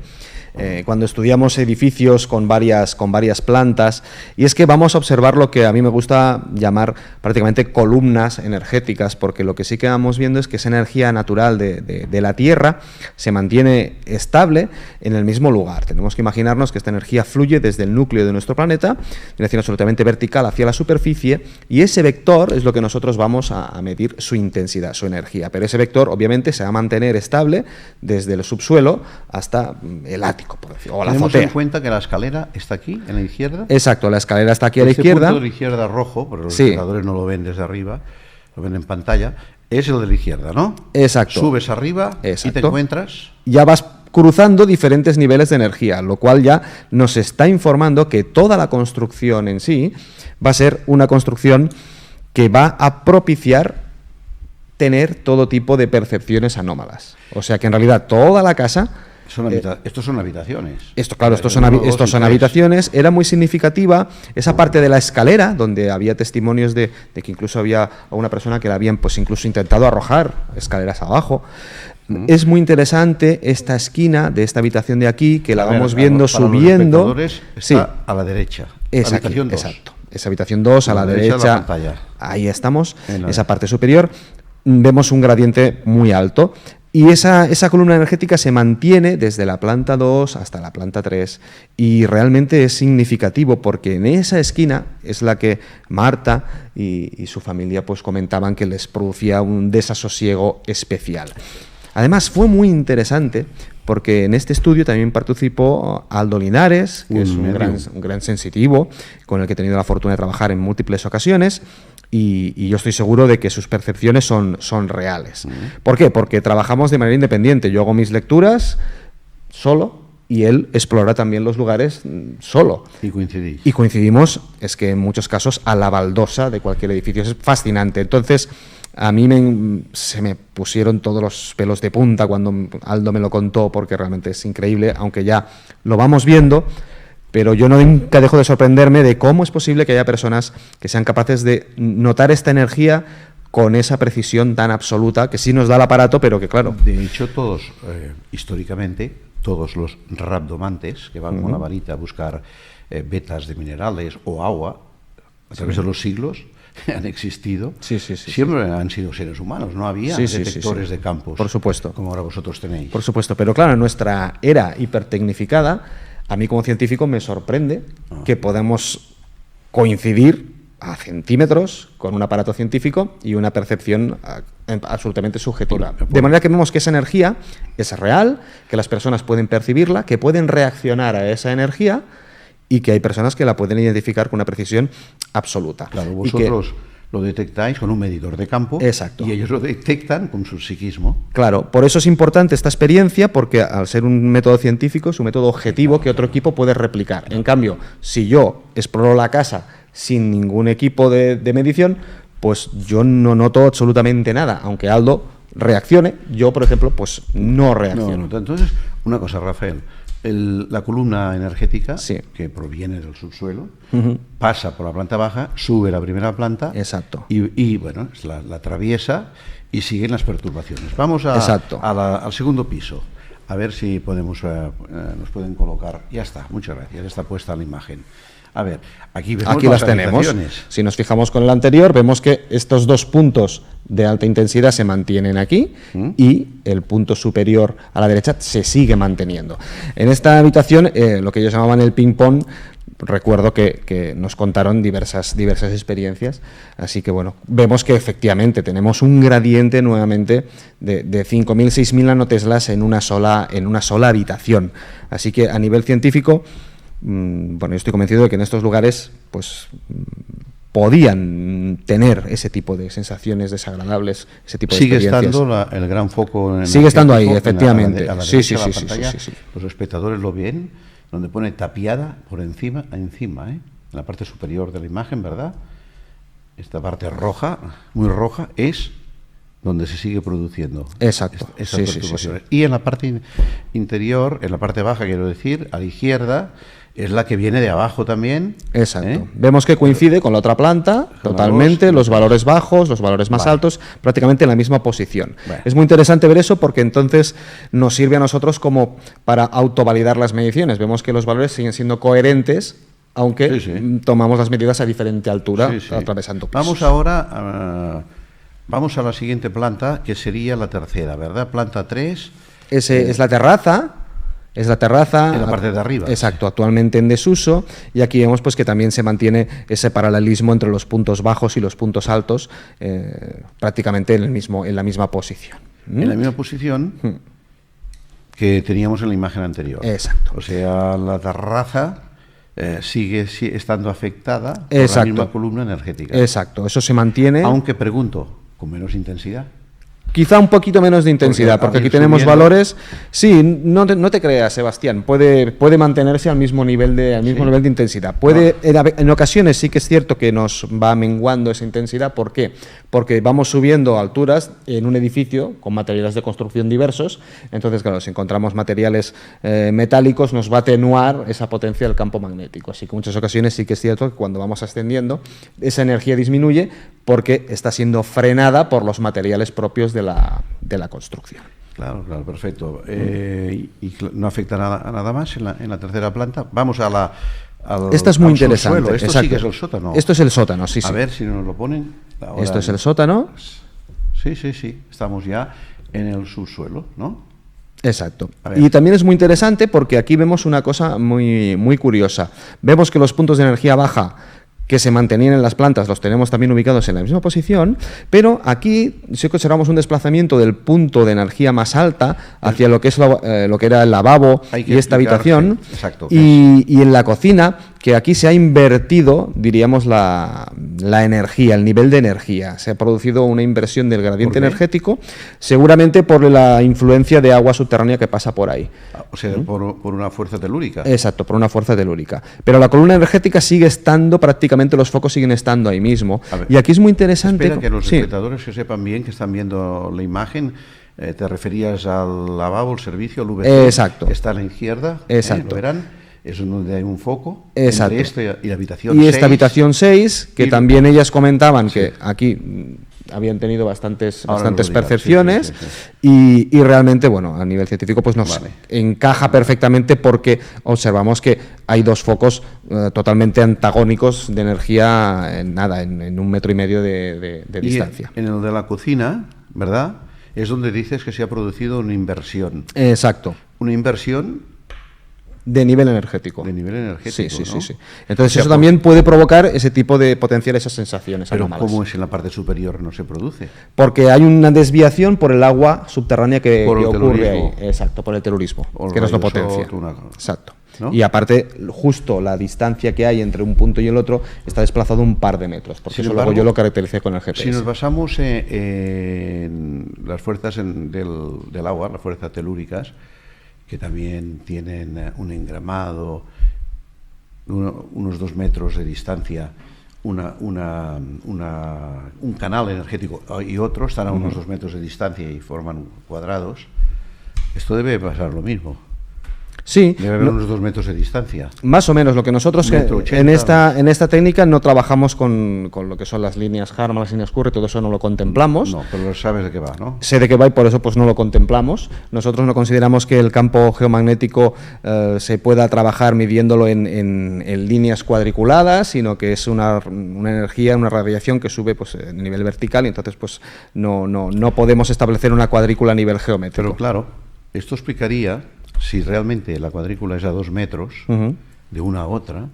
cuando estudiamos edificios con varias plantas, y es que vamos a observar lo que a mí me gusta llamar prácticamente columnas energéticas, porque lo que sí que vamos viendo es que esa energía natural de la Tierra se mantiene estable en el mismo lugar. Tenemos que imaginarnos que esta energía fluye desde el núcleo de nuestro planeta, en dirección absolutamente vertical hacia la superficie, y ese vector es lo que nosotros vamos a medir su intensidad, su energía. Pero ese vector obviamente se va a mantener estable desde el subsuelo hasta el ático, por decirlo, o la Tenemos azotea. en cuenta que la escalera está aquí, en la izquierda. Exacto, la escalera está aquí a la Este izquierda. punto de la izquierda rojo, pero los Sí. espectadores no lo ven desde arriba, lo ven en pantalla, es el de la izquierda, ¿no? Exacto. Subes arriba y te Exacto. encuentras... Ya vas cruzando diferentes niveles de energía, lo cual ya nos está informando que toda la construcción en sí va a ser una construcción que va a propiciar tener todo tipo de percepciones anómalas. O sea que en realidad toda la casa... estos son habitaciones. Estos Son son habitaciones. Era muy significativa esa parte de la escalera, donde había testimonios de que incluso había una persona que la habían pues incluso intentado arrojar escaleras abajo. Es muy interesante esta esquina de esta habitación de aquí, que la vamos viendo para los subiendo. espectadores Sí, está a la derecha. es aquí, Habitación 2. exacto. Esa habitación 2 a la de la derecha. pantalla. Ahí estamos, En la esa derecha. parte superior. Vemos un gradiente muy alto. Y esa columna energética se mantiene desde la planta 2 hasta la planta 3 y realmente es significativo porque en esa esquina es la que Marta y su familia pues comentaban que les producía un desasosiego especial. Además fue muy interesante porque en este estudio también participó Aldo Linares, que es un gran sensitivo con el que he tenido la fortuna de trabajar en múltiples ocasiones. Y yo estoy seguro de que sus percepciones son reales. ¿Por qué? Porque trabajamos de manera independiente. Yo hago mis lecturas solo y él explora también los lugares solo. Y coincidís. Y coincidimos, es que en muchos casos, a la baldosa de cualquier edificio. Es fascinante. Entonces, a mí se me pusieron todos los pelos de punta cuando Aldo me lo contó, porque realmente es increíble, aunque ya lo vamos viendo. Pero yo nunca dejo de sorprenderme de cómo es posible que haya personas que sean capaces de notar esta energía con esa precisión tan absoluta, que sí nos da el aparato, pero que claro... De hecho, históricamente, todos los rabdomantes que van con la varita a buscar vetas de minerales o agua, a través de los siglos, han existido, siempre han sido seres humanos, no había detectores de campos. Por supuesto. Como ahora vosotros tenéis. Por supuesto, pero claro, en nuestra era hipertecnificada, a mí como científico me sorprende que podamos coincidir a centímetros con un aparato científico y una percepción absolutamente subjetiva. De manera que vemos que esa energía es real, que las personas pueden percibirla, que pueden reaccionar a esa energía y que hay personas que la pueden identificar con una precisión absoluta. Claro, vosotros lo detectáis con un medidor de campo. Exacto. Y ellos lo detectan con su psiquismo. Claro, por eso es importante esta experiencia, porque al ser un método científico es un método objetivo que otro equipo puede replicar. En cambio, si yo exploro la casa sin ningún equipo de medición, pues yo no noto absolutamente nada, aunque Aldo reaccione, yo por ejemplo pues no reacciono. No. Entonces, una cosa, Rafael, la columna energética, sí, que proviene del subsuelo, pasa por la planta baja, sube a la primera planta. Exacto. Y bueno, la atraviesa y siguen las perturbaciones. Vamos al segundo piso, a ver si podemos nos pueden colocar. Ya está, muchas gracias, ya está puesta la imagen. A ver, aquí las tenemos. Si nos fijamos con el anterior, vemos que estos dos puntos de alta intensidad se mantienen aquí y el punto superior a la derecha se sigue manteniendo. En esta habitación, lo que ellos llamaban el ping-pong, recuerdo que nos contaron diversas experiencias, así que bueno, vemos que efectivamente tenemos un gradiente nuevamente de 5.000, 6.000 nanoteslas en una sola habitación. Así que a nivel científico, bueno, yo estoy convencido de que en estos lugares pues podían tener ese tipo de sensaciones desagradables, ese tipo de experiencias. Sigue estando el gran foco. Sigue estando ahí, efectivamente. Sí. Los espectadores lo ven, donde pone tapiada por encima, en la parte superior de la imagen, ¿verdad? Esta parte roja, muy roja, es donde se sigue produciendo. Exacto. Estas perturbaciones. Y en la parte interior, en la parte baja, quiero decir, a la izquierda, es la que viene de abajo también. Exacto. Vemos que coincide con la otra planta totalmente, los valores bajos, los valores más altos, prácticamente en la misma posición. Es muy interesante ver eso porque entonces nos sirve a nosotros como para autovalidar las mediciones. Vemos que los valores siguen siendo coherentes, aunque tomamos las medidas a diferente altura, atravesando pisos. Vamos ahora vamos a la siguiente planta, que sería la tercera, ¿verdad? Planta 3. Es la terraza. Es la terraza. En la parte de arriba. Exacto, actualmente en desuso. Y aquí vemos pues que también se mantiene ese paralelismo entre los puntos bajos y los puntos altos, prácticamente en la misma posición. En la misma posición que teníamos en la imagen anterior. Exacto. O sea, la terraza sigue estando afectada por la misma columna energética. Exacto, eso se mantiene. Aunque pregunto, ¿con menos intensidad? Quizá un poquito menos de intensidad, porque aquí tenemos valores. Sí, no te creas, Sebastián, puede mantenerse al mismo nivel de intensidad. En ocasiones sí que es cierto que nos va menguando esa intensidad. ¿Por qué? Porque vamos subiendo alturas en un edificio con materiales de construcción diversos. Entonces, claro, si encontramos materiales metálicos, nos va a atenuar esa potencia del campo magnético. Así que en muchas ocasiones sí que es cierto que cuando vamos ascendiendo, esa energía disminuye porque está siendo frenada por los materiales propios de la construcción. Claro, perfecto. Y no afecta a nada más en la tercera planta. Vamos a Esta es muy interesante. Esto sí que es el sótano. Esto es el sótano, sí. A ver si nos lo ponen. Ahora esto es el sótano. Sí. Estamos ya en el subsuelo, ¿no? Exacto. Y también es muy interesante porque aquí vemos una cosa muy, muy curiosa. Vemos que los puntos de energía baja que se mantenían en las plantas, los tenemos también ubicados en la misma posición, pero aquí sí que observamos un desplazamiento del punto de energía más alta hacia lo que es lo que era el lavabo y esta habitación. Exacto. Y en la cocina, que aquí se ha invertido, diríamos, la energía, el nivel de energía. Se ha producido una inversión del gradiente energético, seguramente por la influencia de agua subterránea que pasa por ahí. O sea, por una fuerza telúrica. Exacto, por una fuerza telúrica. Pero la columna energética sigue estando, prácticamente los focos siguen estando ahí mismo. Y aquí es muy interesante. Espera que los espectadores que sepan bien, que están viendo la imagen. Te referías al lavabo, el servicio, al VC. Exacto. Que está a la izquierda. Exacto. Lo verán. Es donde hay un foco. Exacto. Entre esto y la habitación 6. Y esta habitación 6, que también ellas comentaban que aquí habían tenido bastantes percepciones. Y realmente, bueno, a nivel científico pues nos encaja perfectamente porque observamos que hay dos focos totalmente antagónicos de energía en 1,5 metros de distancia. En el de la cocina, ¿verdad? Es donde dices que se ha producido una inversión. Exacto. Una inversión de nivel energético. De nivel energético, sí. ¿no? Entonces eso también puede provocar ese tipo de potenciar esas sensaciones anómalas. Pero ¿cómo es en la parte superior no se produce? Porque hay una desviación por el agua subterránea que ocurre ahí. Exacto, por el telurismo, que nos lo potencia. Exacto. ¿no? Y aparte, justo la distancia que hay entre un punto y el otro está desplazado un par de metros, porque Sin eso embargo, luego yo lo caractericé con el GPS. Si nos basamos en las fuerzas del agua, las fuerzas telúricas, que también tienen un engramado, unos 2 metros de distancia, un canal energético y otro están a unos 2 metros de distancia y forman cuadrados, esto debe pasar lo mismo. Sí, Debe haber unos 2 metros de distancia. más o menos. Lo que nosotros en esta técnica no trabajamos con lo que son las líneas Harman, las líneas Curry, todo eso no lo contemplamos. No, pero sabes de qué va, ¿no? Sé de qué va y por eso pues no lo contemplamos. Nosotros no consideramos que el campo geomagnético se pueda trabajar midiéndolo en líneas cuadriculadas, sino que es una energía, una radiación que sube pues a nivel vertical y entonces pues no podemos establecer una cuadrícula a nivel geométrico. Pero claro, esto explicaría, si realmente la cuadrícula es a 2 metros, de una a otra,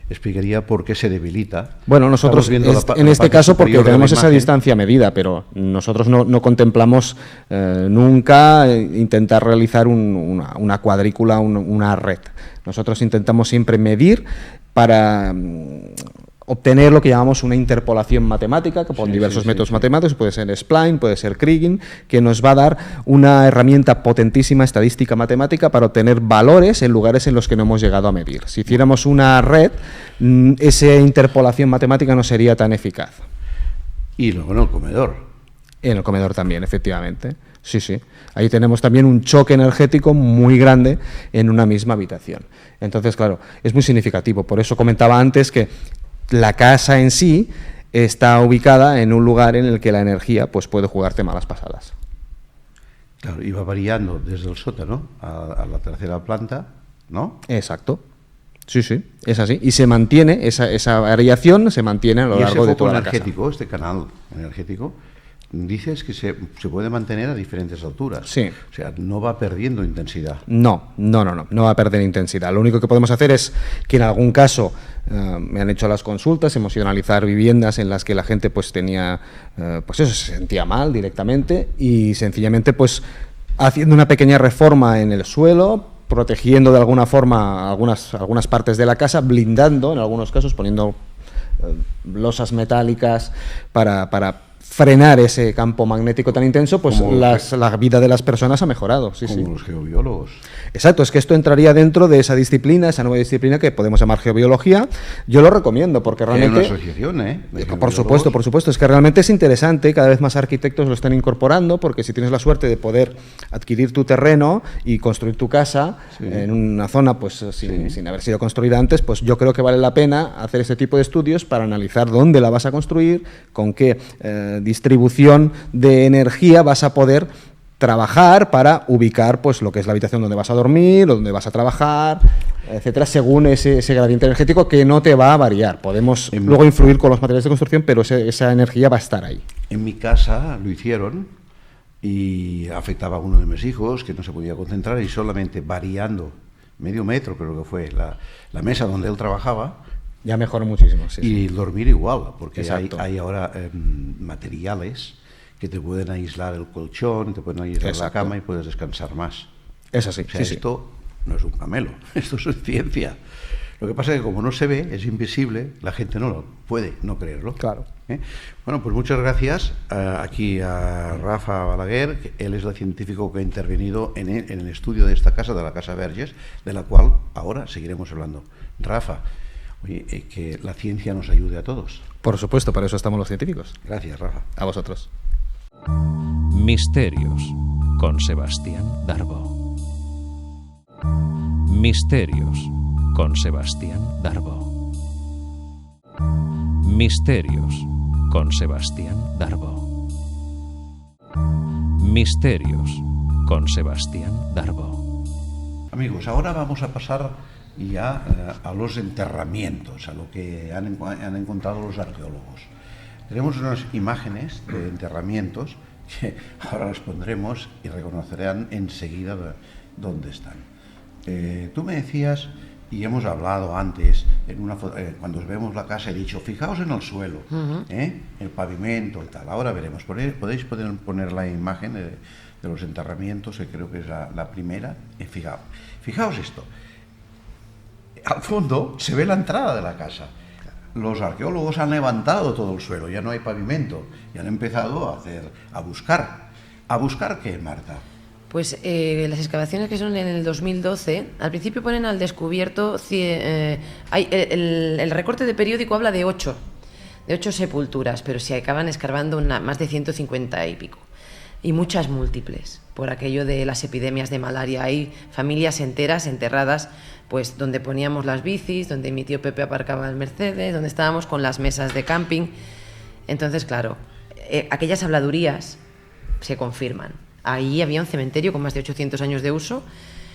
explicaría por qué se debilita. Bueno, nosotros en este caso porque tenemos esa distancia medida, pero nosotros no contemplamos nunca intentar realizar una cuadrícula, una red. Nosotros intentamos siempre medir para obtener lo que llamamos una interpolación matemática, que con diversos métodos matemáticos, puede ser spline, puede ser Kriging, que nos va a dar una herramienta potentísima estadística matemática para obtener valores en lugares en los que no hemos llegado a medir. Si hiciéramos una red, esa interpolación matemática no sería tan eficaz. Y luego en el comedor. En el comedor también, efectivamente. Sí, sí. Ahí tenemos también un choque energético muy grande en una misma habitación. Entonces, claro, es muy significativo. Por eso comentaba antes que la casa en sí está ubicada en un lugar en el que la energía pues puede jugarte malas pasadas. Claro, y va variando desde el sótano a la tercera planta, ¿no? Exacto. Sí, sí, es así. Y se mantiene, esa variación se mantiene a lo largo de toda la casa. Este canal energético, dices que se puede mantener a diferentes alturas. Sí. O sea, no va perdiendo intensidad. No va a perder intensidad. Lo único que podemos hacer es que en algún caso me han hecho las consultas, hemos ido a analizar viviendas en las que la gente pues tenía, pues eso, se sentía mal directamente y sencillamente pues haciendo una pequeña reforma en el suelo, protegiendo de alguna forma algunas partes de la casa, blindando en algunos casos, poniendo losas metálicas para frenar ese campo magnético tan intenso, pues la vida de las personas ha mejorado. Sí, como los geobiólogos. Exacto, es que esto entraría dentro de esa disciplina, esa nueva disciplina que podemos llamar geobiología. Yo lo recomiendo porque realmente... Hay una asociación, ¿eh? Por supuesto, es que realmente es interesante, cada vez más arquitectos lo están incorporando, porque si tienes la suerte de poder adquirir tu terreno y construir tu casa en una zona pues sin haber sido construida antes, pues yo creo que vale la pena hacer ese tipo de estudios para analizar dónde la vas a construir, con qué distribución de energía vas a poder trabajar para ubicar pues lo que es la habitación donde vas a dormir, donde vas a trabajar, etcétera, según ese gradiente energético que no te va a variar. Podemos luego influir con los materiales de construcción, pero esa energía va a estar ahí. En mi casa lo hicieron y afectaba a uno de mis hijos que no se podía concentrar y solamente variando medio metro, creo que fue la mesa donde él trabajaba, ya mejoró muchísimo. Sí, y dormir igual, porque exacto, hay ahora materiales que te pueden aislar el colchón, te pueden aislar exacto, la cama y puedes descansar más. Es así. O sea, esto no es un camelo, esto es ciencia. Lo que pasa es que como no se ve, es invisible, la gente no lo puede no creerlo. Claro. Bueno, pues muchas gracias aquí a Rafa Balaguer, que él es el científico que ha intervenido en el estudio de esta casa, de la Casa Verges, de la cual ahora seguiremos hablando. Rafa, oye, que la ciencia nos ayude a todos. Por supuesto, para eso estamos los científicos. Gracias, Rafa. A vosotros. Misterios con Sebastián Darbo. Misterios con Sebastián Darbo. Misterios con Sebastián Darbo. Misterios con Sebastián Darbo. Amigos, ahora vamos a pasar ya a los enterramientos, a lo que han encontrado los arqueólogos. Tenemos unas imágenes de enterramientos que ahora las pondremos y reconocerán enseguida dónde están. Tú me decías, y hemos hablado antes, cuando vemos la casa he dicho, fijaos en el suelo, el pavimento y tal. Ahora veremos. Podéis poner la imagen de los enterramientos, que creo que es la primera. Fijaos esto. al fondo se ve la entrada de la casa. Los arqueólogos han levantado todo el suelo, ya no hay pavimento, y han empezado a buscar. ¿A buscar qué, Marta? Pues las excavaciones que son en el 2012, al principio ponen al descubierto, el recorte de periódico habla de 8 sepulturas, pero se acaban escarbando más de 150 y pico, y muchas múltiples, por aquello de las epidemias de malaria. Hay familias enteras enterradas, pues donde poníamos las bicis, donde mi tío Pepe aparcaba el Mercedes, donde estábamos con las mesas de camping. Entonces, claro, aquellas habladurías se confirman. Ahí había un cementerio con más de 800 años de uso.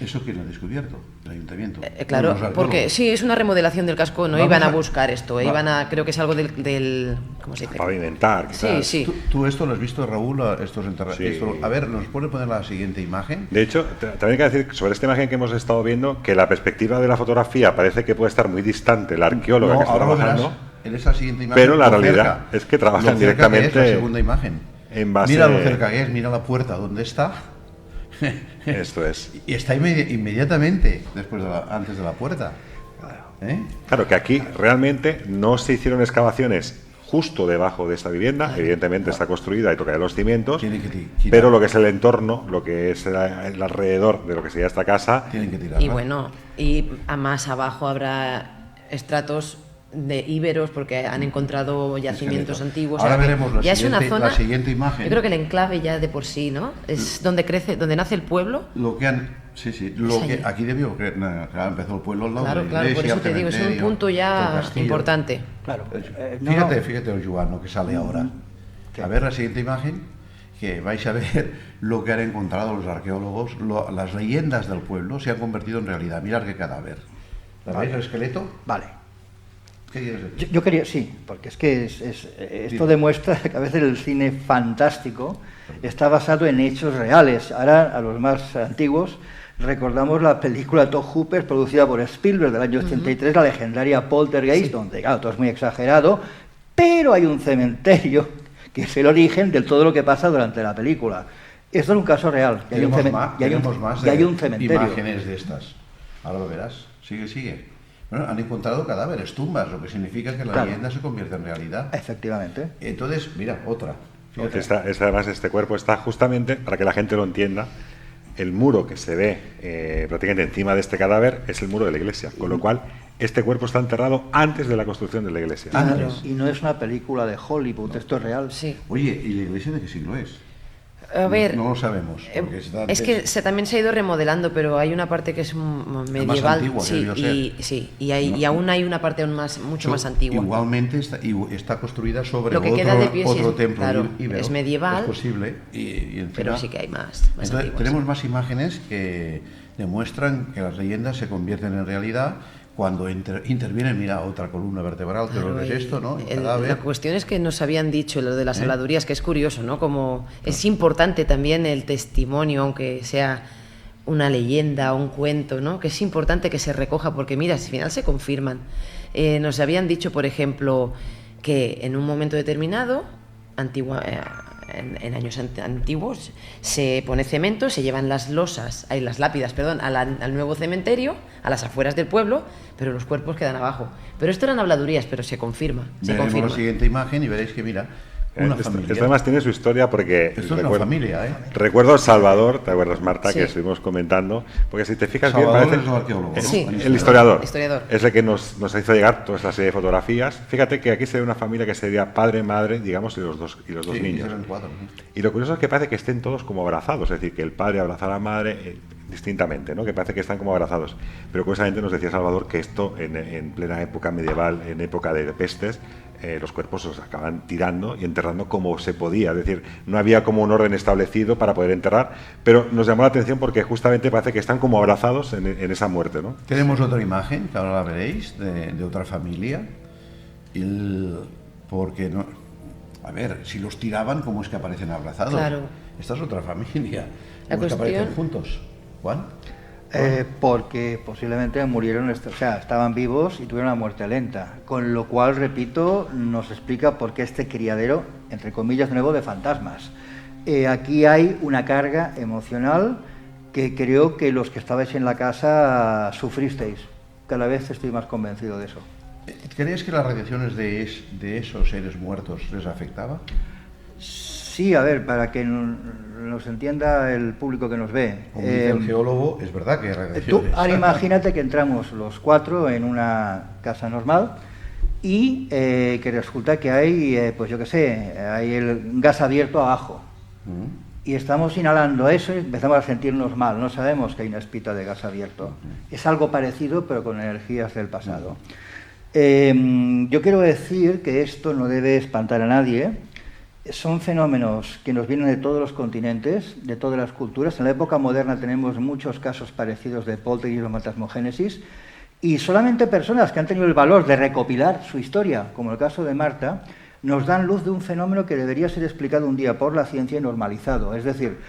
¿Eso quién lo ha descubierto? ¿El ayuntamiento? Claro, porque sí, es una remodelación del casco, no iban a buscar esto, iban a, creo que es algo del ¿cómo se dice? Pavimentar, quizás. Sí. ¿Tú esto lo has visto, Raúl? Sí. A ver, ¿nos puede poner la siguiente imagen? De hecho, también hay que decir sobre esta imagen que hemos estado viendo que la perspectiva de la fotografía parece que puede estar muy distante la arqueóloga que está ahora lo verás trabajando. en esa siguiente imagen. Pero la lo realidad cerca- es que trabajan lo cerca que directamente es la segunda imagen. en base- Mira lo cerca que es, mira la puerta donde está. Esto es. Y está inmediatamente antes de la puerta. ¿Eh? Claro que aquí realmente no se hicieron excavaciones justo debajo de esta vivienda, evidentemente está construida y toca los cimientos, Tienen que tirar. pero lo que es el entorno, lo que es el alrededor de lo que sería esta casa, Tienen que tirar. Y bueno, y a más abajo habrá estratos de íberos porque han encontrado yacimientos Esqueleto. antiguos. Ahora O sea, que veremos ya es una zona. la siguiente imagen. Yo creo que el enclave ya de por sí, ¿no? Es donde crece, donde nace el pueblo. Lo que han. Sí, lo Es que ahí. aquí debió. Claro, empezó el pueblo al lado de Claro, la claro, por iglesia, eso te digo, es un cementerio, punto el ya castillo. importante. Claro. Fíjate el Joan, que sale ahora. A ver la siguiente imagen, que vais a ver lo que han encontrado los arqueólogos. Las leyendas del pueblo se han convertido en realidad. Mirad qué cadáver. ¿La veis el esqueleto? Vale. ¿Qué quieres decir? Yo quería, sí, porque es que esto demuestra que a veces el cine fantástico está basado en hechos reales. Ahora, a los más antiguos, recordamos la película Tobe Hooper, producida por Spielberg del año 83, la legendaria Poltergeist, donde, claro, todo es muy exagerado, pero hay un cementerio que es el origen de todo lo que pasa durante la película. Esto es un caso real. Y hay un Tenemos más y hay un cementerio. imágenes de estas. Ahora lo verás. Sigue. Bueno, han encontrado cadáveres, tumbas, lo que significa que la Claro. leyenda se convierte en realidad. Efectivamente. Entonces, mira, otra. Fíjate. además este cuerpo está justamente, para que la gente lo entienda, el muro que se ve prácticamente encima de este cadáver es el muro de la iglesia, con lo cual este cuerpo está enterrado antes de la construcción de la iglesia. Antes. Y no es una película de Hollywood, esto es real. Sí. Oye, ¿y la iglesia de qué siglo es? A ver, No lo sabemos. Porque es que también se ha ido remodelando, pero hay una parte que es medieval, antigua, sí, debió y aún hay una parte mucho más antigua. Igualmente está construida sobre Lo que queda de pie sí otro es- templo claro, íbero. es medieval, Es posible. Y encima- pero sí que hay más Entonces, antiguas. tenemos más imágenes que demuestran que las leyendas se convierten en realidad cuando intervienen. Mira, otra columna vertebral, que Claro, es esto, ¿no? El la cadáver. cuestión es que nos habían dicho lo de las ¿Eh? habladurías, que es curioso, ¿no? Como es importante también el testimonio, aunque sea una leyenda, un cuento, ¿no? Que es importante que se recoja, porque mira, al final se confirman. Nos habían dicho, por ejemplo, que en un momento determinado, en años antiguos, se pone cemento, se llevan las lápidas, al nuevo cementerio, a las afueras del pueblo, pero los cuerpos quedan abajo. Pero esto eran habladurías, pero se confirma. Veremos la siguiente imagen y veréis que, mira, una familia. Esto además tiene su historia porque Esto es una familia, ¿eh? recuerdo a Salvador, ¿te acuerdas, Marta? Sí. Que estuvimos comentando, porque si te fijas Salvador bien, parece es el arqueólogo, ¿no? Sí. el historiador. Historiador. Es el que nos hizo llegar toda esta serie de fotografías. Fíjate que aquí se ve una familia que sería padre, madre, digamos, y los dos Sí, niños. eran cuatro, ¿no? Y lo curioso es que parece que estén todos como abrazados, es decir, que el padre abraza a la madre distintamente, ¿no? Que parece que están como abrazados. Pero curiosamente nos decía Salvador que esto en plena época medieval, en época de pestes, los cuerpos los acaban tirando y enterrando como se podía, es decir, no había como un orden establecido para poder enterrar, pero nos llamó la atención porque justamente parece que están como abrazados en esa muerte, ¿no? Tenemos otra imagen, que ahora la veréis, de otra familia. Porque no. A ver, si los tiraban, ¿cómo es que aparecen abrazados? Claro. Esta es otra familia. La ¿Cómo es que cuestión- aparecen juntos? ¿Juan? Porque posiblemente murieron, o sea, estaban vivos y tuvieron una muerte lenta. Con lo cual, repito, nos explica por qué este criadero, entre comillas, nuevo de fantasmas. Aquí hay una carga emocional que creo que los que estabais en la casa sufristeis. cada vez estoy más convencido de eso. ¿Crees que las radiaciones de esos seres muertos les afectaba? Sí, a ver, para que nos entienda el público que nos ve. Como dice el geólogo, es verdad que hay Tú radiaciones. ahora imagínate que entramos los 4 en una casa normal y que resulta que hay, pues yo qué sé, hay el gas abierto abajo. Y estamos inhalando eso y empezamos a sentirnos mal. No sabemos que hay una espita de gas abierto. Es algo parecido, pero con energías del pasado. Yo quiero decir que esto no debe espantar a nadie. Son fenómenos que nos vienen de todos los continentes, de todas las culturas. En la época moderna tenemos muchos casos parecidos de poltergeist o fantasmogénesis, y solamente personas que han tenido el valor de recopilar su historia, como el caso de Marta, nos dan luz de un fenómeno que debería ser explicado un día por la ciencia y normalizado. Es decir,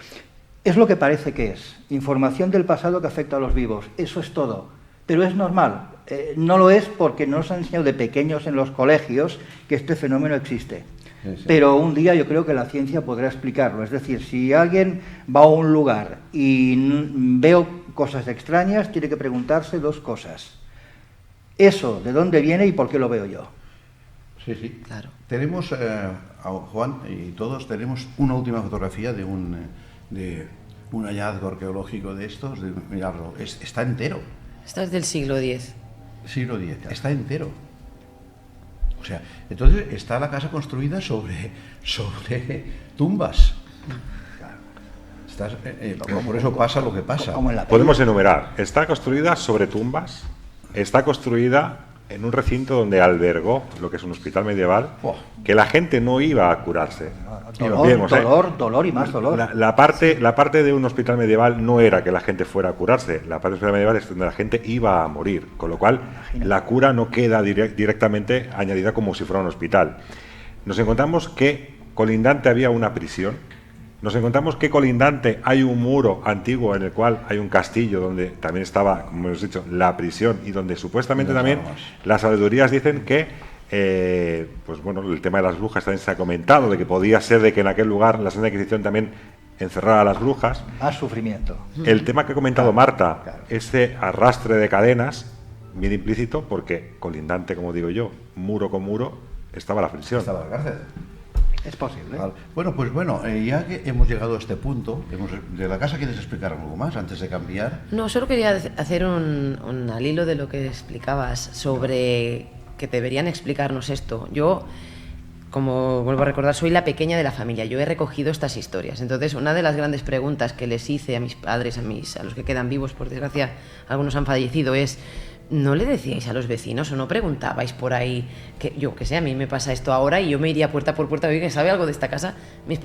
es lo que parece que es, información del pasado que afecta a los vivos. Eso es todo, pero es normal. No lo es porque nos han enseñado de pequeños en los colegios que este fenómeno existe. Sí. Pero un día yo creo que la ciencia podrá explicarlo. Es decir, si alguien va a un lugar y veo cosas extrañas, tiene que preguntarse 2 cosas. Eso, ¿de dónde viene y por qué lo veo yo? Sí, sí. Claro. Tenemos, Juan y todos, tenemos una última fotografía de un hallazgo arqueológico de estos. Mirarlo, está entero. Esta es del siglo X. Siglo X, está entero. O sea, entonces está la casa construida sobre tumbas. Por eso pasa lo que pasa. Podemos enumerar. Está construida sobre tumbas. Está construida en un recinto donde albergó lo que es un hospital medieval, que la gente no iba a curarse. Dolor y más dolor. La parte de un hospital medieval no era que la gente fuera a curarse. La parte del hospital medieval es donde la gente iba a morir, con lo cual la cura no queda directamente añadida como si fuera un hospital. Nos encontramos que colindante había una prisión. Nos encontramos que colindante hay un muro antiguo en el cual hay un castillo donde también estaba, como hemos dicho, la prisión, y donde supuestamente también las sabidurías dicen que pues bueno, el tema de las brujas también se ha comentado, de que podía ser de que en aquel lugar la Santa Inquisición también encerrara a las brujas. Más sufrimiento. El tema que ha comentado Marta, ese arrastre de cadenas, bien implícito, porque colindante, como digo yo, muro con muro, estaba la prisión. Estaba la cárcel. Es posible. Vale. Bueno, ya que hemos llegado a este punto, de la casa, ¿quieres explicar algo más antes de cambiar? No, solo quería hacer un al hilo de lo que explicabas sobre que deberían explicarnos esto. Yo, como vuelvo a recordar, soy la pequeña de la familia. Yo he recogido estas historias. Entonces, una de las grandes preguntas que les hice a mis padres, a los que quedan vivos, por desgracia, algunos han fallecido, es: ¿no le decíais a los vecinos o no preguntabais por ahí? Que yo que sé, a mí me pasa esto ahora y yo me iría puerta por puerta, oye, ¿sabe algo de esta casa?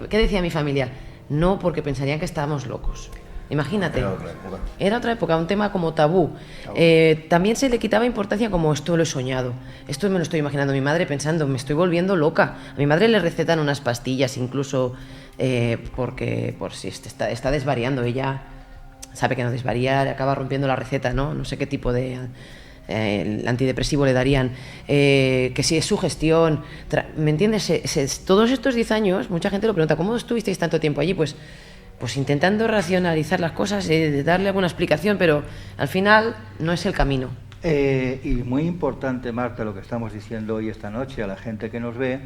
¿Qué decía mi familia? No, porque pensarían que estábamos locos. Imagínate. Era otra época, un tema como tabú. También se le quitaba importancia como: esto lo he soñado, esto me lo estoy imaginando. Mi madre pensando: me estoy volviendo loca. A mi madre le recetan unas pastillas incluso porque por si está desvariando. Ella sabe que no desvaría, acaba rompiendo la receta, no sé qué tipo de el antidepresivo le darían, que si es sugestión, ¿me entiendes? Todos estos 10 años, mucha gente lo pregunta: ¿cómo estuvisteis tanto tiempo allí? Pues intentando racionalizar las cosas, darle alguna explicación, pero al final no es el camino. Y muy importante, Marta, lo que estamos diciendo hoy esta noche a la gente que nos ve,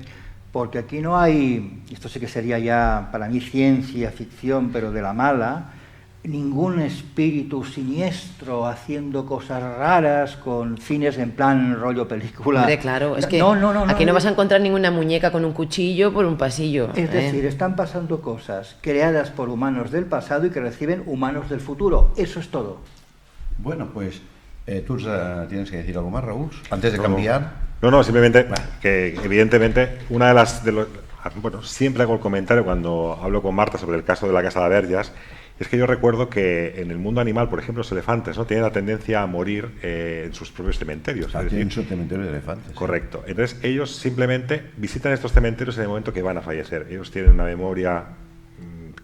porque aquí no hay, esto sí que sería ya para mí ciencia ficción, pero de la mala, ningún espíritu siniestro haciendo cosas raras con fines en plan rollo película. Hombre, claro, es que aquí no vas a encontrar ninguna muñeca con un cuchillo por un pasillo. Es decir, están pasando cosas creadas por humanos del pasado y que reciben humanos del futuro. Eso es todo. Bueno, pues tú tienes que decir algo más, Raúl, antes de cambiar. No, simplemente que evidentemente una de las... Bueno, siempre hago el comentario cuando hablo con Marta sobre el caso de la Casa de Verges. Es que yo recuerdo que en el mundo animal, por ejemplo, los elefantes, ¿no?, tienen la tendencia a morir en sus propios cementerios. Tienen su cementerio de elefantes. Correcto. Entonces, ellos simplemente visitan estos cementerios en el momento que van a fallecer. Ellos tienen una memoria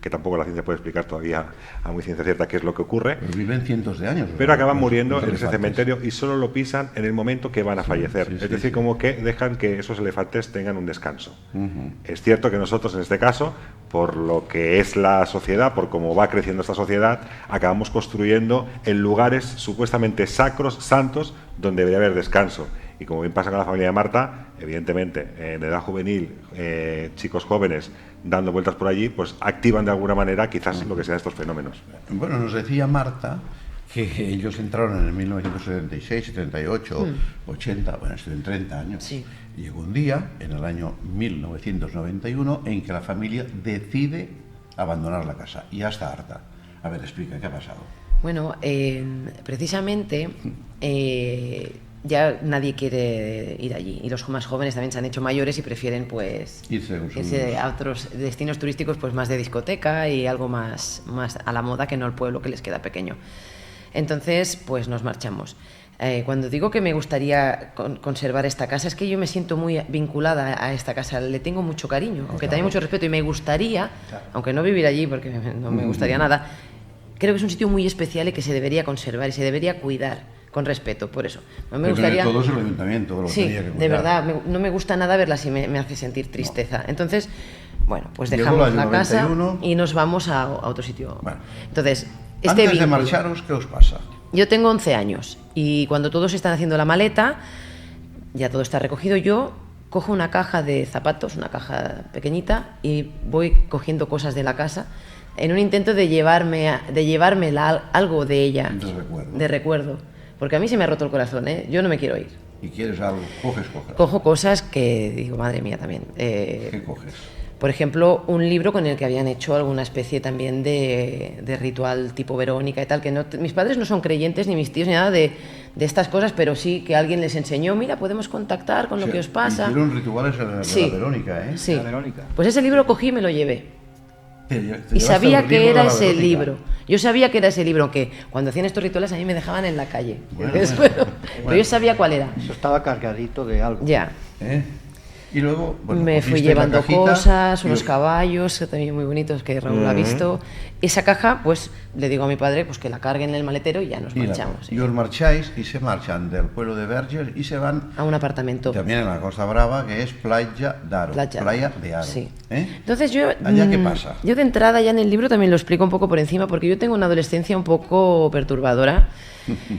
que tampoco la ciencia puede explicar todavía a muy ciencia cierta qué es lo que ocurre. Pero viven cientos de años. Pero acaban Los muriendo en ese elefantes. cementerio y solo lo pisan en el momento que van a fallecer. sí, Es sí, decir, sí. como que dejan que esos elefantes tengan un descanso. Es cierto que nosotros, en este caso, por lo que es la sociedad, por cómo va creciendo esta sociedad, acabamos construyendo en lugares supuestamente sacros, santos, donde debería haber descanso. Y como bien pasa con la familia de Marta, evidentemente, en edad juvenil, chicos jóvenes dando vueltas por allí, pues activan de alguna manera quizás lo que sean estos fenómenos. Bueno, nos decía Marta que ellos entraron en el 1976, 78, 80, bueno, tienen 30 años. Sí. Y llegó un día, en el año 1991, en que la familia decide abandonar la casa. Y ya está harta. A ver, explica, ¿qué ha pasado? Bueno, precisamente ya nadie quiere ir allí y los más jóvenes también se han hecho mayores y prefieren pues irse a otros destinos turísticos pues más de discoteca y algo más a la moda que no el pueblo que les queda pequeño. Entonces pues nos marchamos. Cuando digo que me gustaría conservar esta casa es que yo me siento muy vinculada a esta casa, le tengo mucho cariño, aunque también mucho respeto y me gustaría, aunque no vivir allí porque no me gustaría nada, creo que es un sitio muy especial y que se debería conservar y se debería cuidar con respeto, por eso. Me gustaría... Todo es el ayuntamiento, lo sí, tenía que cuidar. de verdad, no me gusta nada verla así, me hace sentir tristeza. No. Entonces, bueno, pues Llegó dejamos el la año casa 91. y nos vamos a otro sitio. Bueno. Entonces, Antes de marcharos, ¿qué os pasa? Yo tengo 11 años y cuando todos están haciendo la maleta, ya todo está recogido, yo cojo una caja de zapatos, una caja pequeñita, y voy cogiendo cosas de la casa en un intento de llevarme algo de ella, de recuerdo, porque a mí se me ha roto el corazón, ¿eh? Yo no me quiero ir. ¿Y quieres algo? Coges. Cojo cosas que digo, madre mía, también. ¿Qué coges? Por ejemplo, un libro con el que habían hecho alguna especie también de ritual tipo Verónica y tal, que no, mis padres no son creyentes, ni mis tíos, ni nada de estas cosas, pero sí que alguien les enseñó, mira, podemos contactar con lo que os pasa. Hicieron rituales de la Verónica, ¿eh? Sí. La Verónica. Pues ese libro cogí y me lo llevé. Te Y sabía que era ese Verónica. libro. Yo sabía que era ese libro, aunque cuando hacían estos rituales a mí me dejaban en la calle. Bueno, Pero yo sabía cuál era. Eso estaba cargadito de algo. Ya. ¿Eh? Y luego, bueno, Me fui cogiste llevando la cajita cosas, y unos os- caballos, que también muy bonitos, que Raúl ha visto. Esa caja, pues le digo a mi padre pues que la cargue en el maletero y ya nos marchamos. Y os marcháis y se marchan del pueblo de Verges y se van A un apartamento. también en la Costa Brava, que es Playa d'Aro. Playa de Aro. Sí. ¿Eh? Entonces yo... ¿Allá qué pasa? Yo de entrada ya en el libro también lo explico un poco por encima, porque yo tengo una adolescencia un poco perturbadora,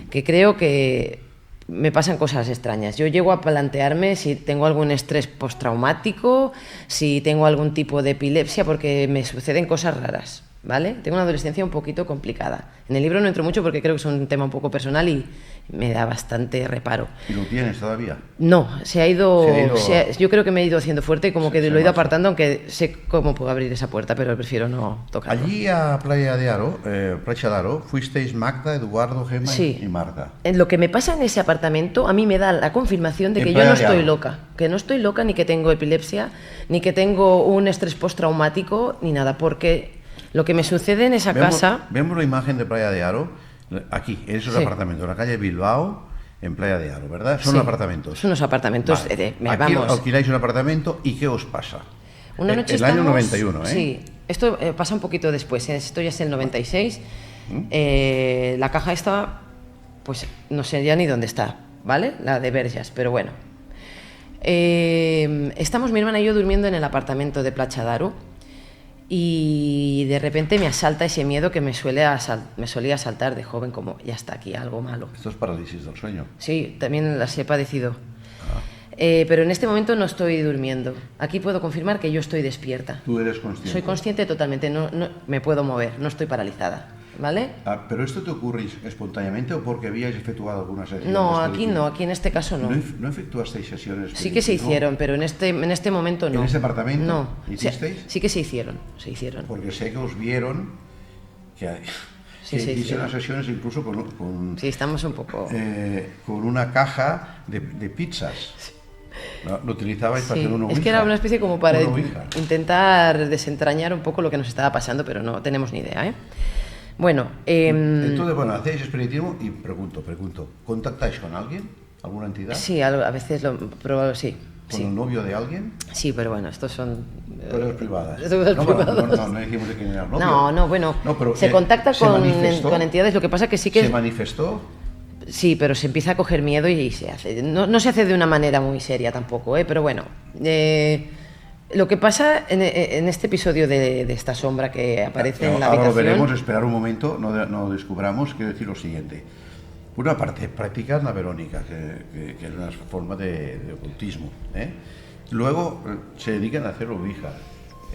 que creo que me pasan cosas extrañas. Yo llego a plantearme si tengo algún estrés postraumático, si tengo algún tipo de epilepsia, porque me suceden cosas raras, ¿vale? Tengo una adolescencia un poquito complicada. En el libro no entro mucho porque creo que es un tema un poco personal y me da bastante reparo. ¿Y lo tienes todavía? No, yo creo que me he ido haciendo fuerte y como que Se lo he ido marcha. apartando, aunque sé cómo puedo abrir esa puerta, pero prefiero no tocarlo. Allí a Playa de Aro, fuisteis Magda, Eduardo, Gemma Sí. y Marta. Lo que me pasa en ese apartamento a mí me da la confirmación de En que yo Playa no de estoy Aro. loca, que no estoy loca, ni que tengo epilepsia, ni que tengo un estrés postraumático, ni nada, porque lo que me sucede en esa casa... Vemos la imagen de Playa de Aro, aquí, en esos Sí. apartamentos, en la calle Bilbao, en Playa de Aro, ¿verdad? Son Sí, apartamentos. son unos apartamentos Vale. de... Aquí vamos, alquiláis un apartamento y ¿qué os pasa? una noche el año estamos- 91, ¿eh? Sí, esto pasa un poquito después, esto ya es el 96. La caja esta, pues no sé ya ni dónde está, ¿vale? La de Verges, pero bueno. Estamos mi hermana y yo durmiendo en el apartamento de Playa d'Aro y de repente me asalta ese miedo que me solía asaltar de joven, como ya está aquí algo malo. Esto es parálisis del sueño. Sí, también las he padecido. Pero en este momento no estoy durmiendo. Aquí puedo confirmar que yo estoy despierta. Tú eres consciente. Soy consciente totalmente, no me puedo mover, no estoy paralizada, ¿vale? ¿Pero esto te ocurre espontáneamente o porque habíais efectuado algunas sesiones? No, aquí no, aquí en este caso no. ¿No efectuasteis sesiones? Sí que se hicieron, pero en este momento no. ¿En ese apartamento No. hicisteis? Sí que se hicieron. Porque sé que os vieron que Sí, se hicieron hicieron. las sesiones incluso con Sí, estamos un poco... con una caja de pizzas. Lo utilizabais para Sí, hacer una es que era una especie como para Una ouija. intentar desentrañar un poco lo que nos estaba pasando, pero no tenemos ni idea, ¿eh? Bueno, Entonces, bueno, hacéis espiritismo y pregunto, ¿contactáis con alguien? ¿Alguna entidad? sí, a veces sí. Sí. el novio de alguien? Sí, pero bueno, estos son... Cosas privadas. cosas privadas. No dijimos de quién era el novio. No, bueno, No, pero, se contacta ¿se con manifestó? entidades, lo que pasa que sí que... ¿Se manifestó? Sí, pero se empieza a coger miedo y se hace. No se hace de una manera muy seria tampoco, pero bueno. Lo que pasa en este episodio de esta sombra que aparece en la ahora habitación... lo veremos, esperar un momento, no descubramos, quiero decir lo siguiente. Por una parte, practicar la Verónica, que es una forma de ocultismo. Luego se dedican a hacer ouija.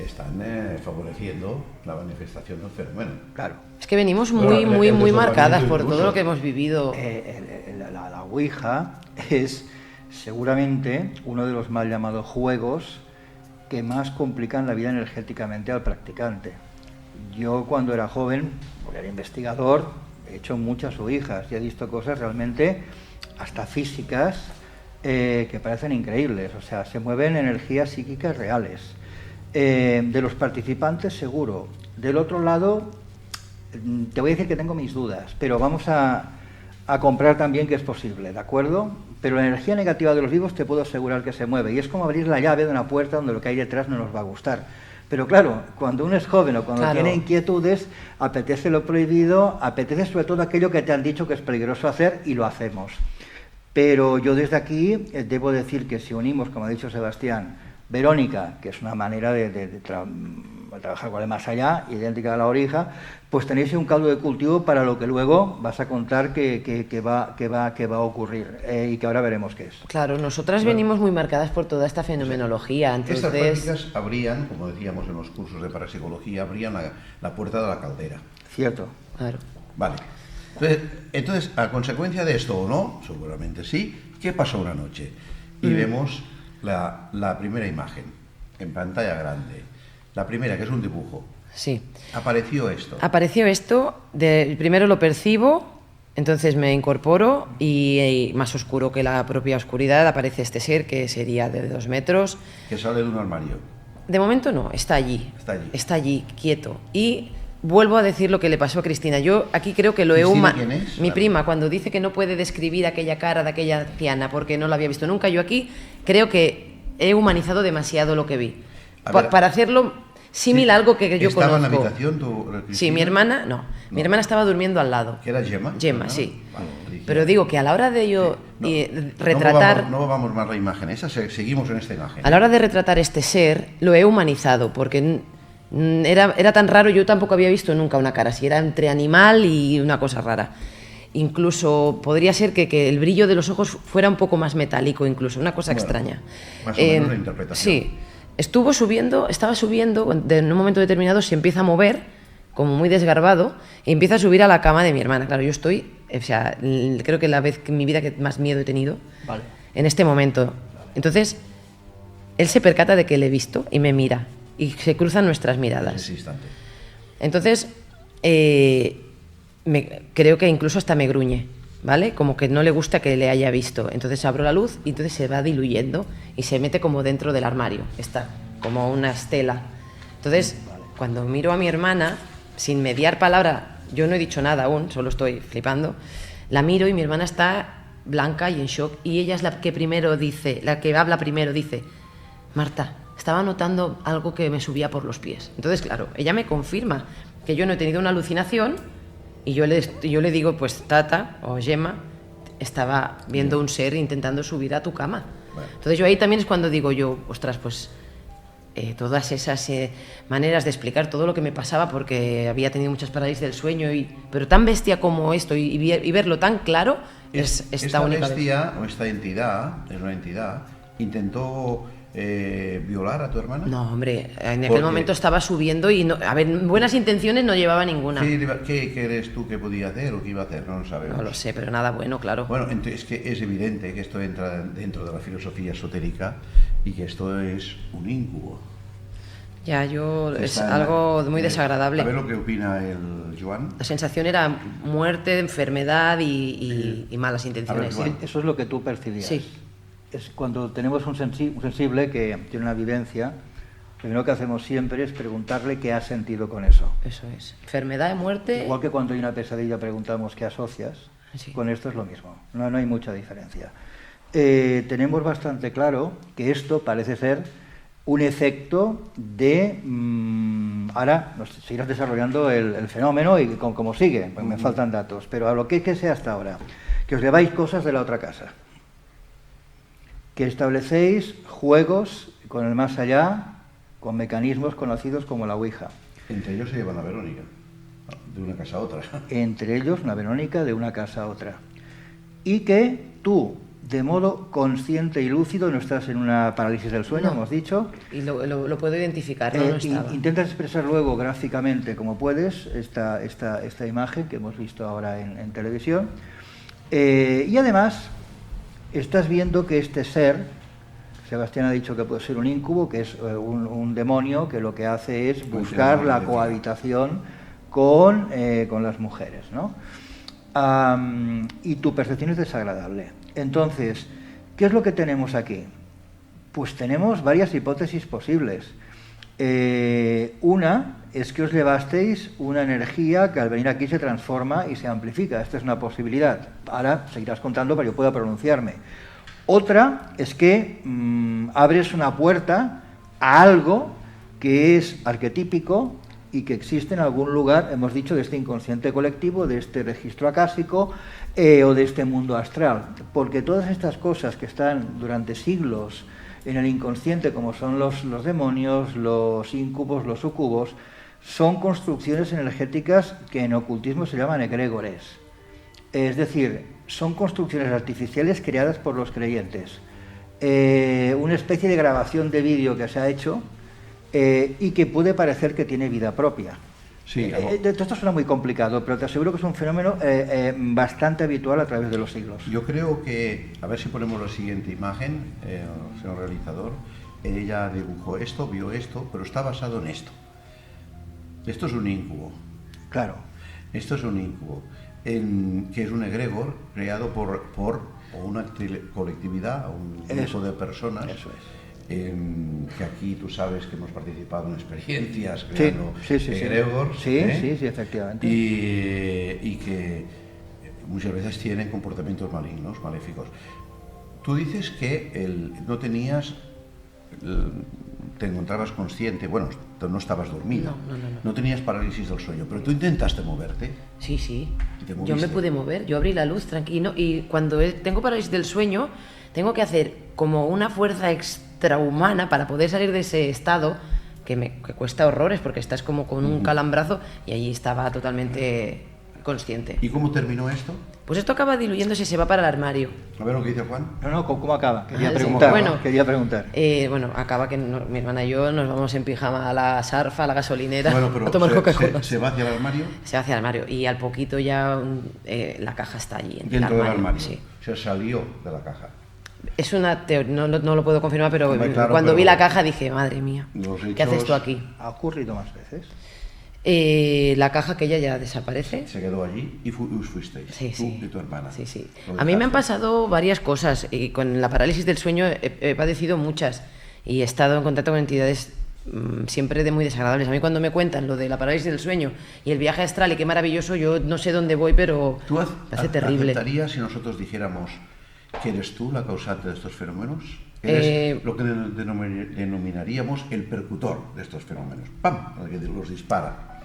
Están favoreciendo la manifestación del fenómeno. Claro. Es que venimos Bueno, muy el marcadas por incluso. todo lo que hemos vivido. La Ouija es seguramente uno de los mal llamados juegos que más complican la vida energéticamente al practicante. Yo cuando era joven, porque era investigador, he hecho muchas ouijas y he visto cosas realmente hasta físicas que parecen increíbles. O sea, se mueven energías psíquicas reales. De los participantes seguro. Del otro lado, te voy a decir que tengo mis dudas, pero vamos a comprar también que es posible, ¿de acuerdo? Pero la energía negativa de los vivos te puedo asegurar que se mueve, y es como abrir la llave de una puerta donde lo que hay detrás no nos va a gustar. Pero claro, cuando uno es joven o cuando Claro. tiene inquietudes, apetece lo prohibido, apetece sobre todo aquello que te han dicho que es peligroso hacer, y lo hacemos. Pero yo desde aquí debo decir que si unimos, como ha dicho Sebastián, Verónica, que es una manera de trabajar con el más allá, idéntica a la ouija, pues tenéis un caldo de cultivo para lo que luego vas a contar que va a ocurrir y que ahora veremos qué es. Claro, nosotras venimos muy marcadas por toda esta fenomenología, Estas entonces... prácticas abrían, como decíamos en los cursos de parapsicología, abrían la puerta de la caldera. Cierto. Claro. Vale. Entonces, a consecuencia de esto o no, seguramente sí, ¿qué pasó una noche? Y vemos la primera imagen en pantalla grande. La primera, que es un dibujo. Sí. Apareció esto. Apareció esto, primero lo percibo, entonces me incorporo y más oscuro que la propia oscuridad aparece este ser que sería de 2 metros. Que sale de un armario. De momento no, está allí. Está allí. Está allí, quieto. Y vuelvo a decir lo que le pasó a Cristina. Yo aquí creo que lo he ¿Cristina quién es? Mi Vale. prima, cuando dice que no puede describir aquella cara de aquella anciana porque no la había visto nunca, yo aquí creo que he humanizado demasiado lo que vi. A ver, Para hacerlo símil a algo que yo ¿Estaba conozco. en la habitación tu Sí, Cristina? mi hermana, no. Mi hermana estaba durmiendo al lado. ¿Que era Gemma? Gemma, ¿No? sí. Vale, dije. Pero digo que a la hora de yo No, retratar... No movamos más la imagen esa, seguimos en esta imagen. A la hora de retratar este ser, lo he humanizado, porque era tan raro, yo tampoco había visto nunca una cara así, era entre animal y una cosa rara. Incluso podría ser que el brillo de los ojos fuera un poco más metálico, incluso, una cosa Bueno, extraña. más o menos la interpretación. Sí, estaba subiendo, en un momento determinado se empieza a mover, como muy desgarbado, y empieza a subir a la cama de mi hermana. Claro, yo estoy, o sea, creo que la vez en mi vida que más miedo he tenido, Vale. en este momento. Entonces, él se percata de que le he visto y me mira, y se cruzan nuestras En miradas. ese instante. Entonces, creo que incluso hasta me gruñe, ¿vale? Como que no le gusta que le haya visto. Entonces abro la luz y entonces se va diluyendo y se mete como dentro del armario. Está como una estela. Entonces, cuando miro a mi hermana, sin mediar palabra, yo no he dicho nada aún, solo estoy flipando, la miro y mi hermana está blanca y en shock. Y ella es la que primero dice, la que habla primero, dice: Marta, estaba notando algo que me subía por los pies. Entonces, claro, ella me confirma que yo no he tenido una alucinación y yo le digo, pues Tata o Gemma, estaba viendo un ser intentando subir a tu cama. Bueno. Entonces yo ahí también es cuando digo yo, ostras, pues todas esas maneras de explicar todo lo que me pasaba, porque había tenido muchas parálisis del sueño, pero tan bestia como esto y verlo tan claro, es esta Esta única bestia o esta entidad, es una entidad, intentó violar a tu hermana. No, hombre, en ¿Por aquel qué? momento estaba subiendo y, no, a ver, buenas intenciones no llevaba ninguna. ¿Qué crees tú que podía hacer o qué iba a hacer? No lo sabemos. No lo sé, pero nada bueno, claro. Bueno, entonces es que es evidente que esto entra dentro de la filosofía esotérica y que esto es un incubo. Ya, es Está en algo muy a desagradable. ver lo que opina el Joan. La sensación era muerte, enfermedad y malas intenciones. A ver, Juan. Eso es lo que tú percibías. Sí. Es cuando tenemos un sensible que tiene una vivencia, lo primero que hacemos siempre es preguntarle qué ha sentido con eso. Eso es. Enfermedad, muerte. Igual que cuando hay una pesadilla preguntamos qué asocias, Sí. con esto es lo mismo. No hay mucha diferencia. tenemos bastante claro que esto parece ser un efecto de... ahora nos seguirás desarrollando el fenómeno y cómo sigue, pues me faltan datos, pero a lo que sea hasta ahora, que os lleváis cosas de la otra casa, que establecéis juegos con el más allá, con mecanismos conocidos como la Ouija. Entre ellos se llevan a Verónica, de una casa a otra. Entre ellos una Verónica de una casa a otra. Y que tú, de modo consciente y lúcido, no estás en una parálisis del sueño, No. hemos dicho. Y lo puedo identificar, no estaba. Intentas expresar luego gráficamente, como puedes, esta imagen que hemos visto ahora en televisión. Y además, estás viendo que este ser, Sebastián ha dicho que puede ser un incubo, que es un demonio que lo que hace es buscar la cohabitación con las mujeres, ¿no? Y tu percepción es desagradable. Entonces, ¿qué es lo que tenemos aquí? Pues tenemos varias hipótesis posibles. Una es que os llevasteis una energía que al venir aquí se transforma y se amplifica. Esta es una posibilidad. Ahora seguirás contando para que yo pueda pronunciarme. Otra es que abres una puerta a algo que es arquetípico y que existe en algún lugar, hemos dicho, de este inconsciente colectivo, de este registro acásico o de este mundo astral. Porque todas estas cosas que están durante siglos en el inconsciente, como son los demonios, los íncubos, los sucubos, son construcciones energéticas que en ocultismo se llaman egregores. Es decir, son construcciones artificiales creadas por los creyentes. Una especie de grabación de vídeo que se ha hecho y que puede parecer que tiene vida propia. Sí, Esto suena muy complicado, pero te aseguro que es un fenómeno bastante habitual a través de los siglos. yo creo que, a ver si ponemos la siguiente imagen, señor realizador. Ella dibujó esto, vio esto, pero está basado en esto. Esto es un incubo. Claro. Esto es un incubo, que es un egregor creado por una colectividad, un grupo de personas. Eso es. Que aquí tú sabes que hemos participado en experiencias creando Sí, egregors. sí, efectivamente. Y que muchas veces tienen comportamientos malignos, maléficos. Tú dices que no tenías... te encontrabas consciente, bueno, no estabas dormido, no tenías parálisis del sueño, pero tú intentaste moverte. Sí. ¿Y te Yo moviste? me pude mover, yo abrí la luz tranquilo y cuando tengo parálisis del sueño tengo que hacer como una fuerza extrahumana para poder salir de ese estado que cuesta horrores porque estás como con un calambrazo y allí estaba totalmente consciente. ¿Y cómo terminó esto? Pues esto acaba diluyéndose y se va para el armario. A ver lo que dice Juan. No, ¿cómo acaba? Quería Ah, preguntar. sí. Bueno, quería preguntar. Bueno, acaba que mi hermana y yo nos vamos en pijama a la Sarfa, a la gasolinera, Bueno, pero a tomar Coca-Cola. se va hacia el armario. Se va hacia el armario y al poquito ya la caja está allí. En Dentro el del armario. Sí. Se salió de la caja. Es una teoría, no lo puedo confirmar, pero Hombre, claro, cuando pero vi la caja dije, madre mía, los ¿qué haces tú hechos- aquí? ¿Ha ocurrido más veces? La caja que ella ya desaparece. Se quedó allí y os fuisteis. Sí, tú sí. y tu hermana. Sí. Lo A mí me han dejaste. pasado varias cosas y con la parálisis del sueño he padecido muchas y he estado en contacto con entidades siempre de muy desagradables. A mí cuando me cuentan lo de la parálisis del sueño y el viaje astral y qué maravilloso, yo no sé dónde voy, pero ¿Tú me hace terrible. aceptarías si nosotros dijéramos que eres tú la causante de estos fenómenos? Eres lo que denominaríamos el percutor de estos fenómenos. ¡Pam! El que los dispara.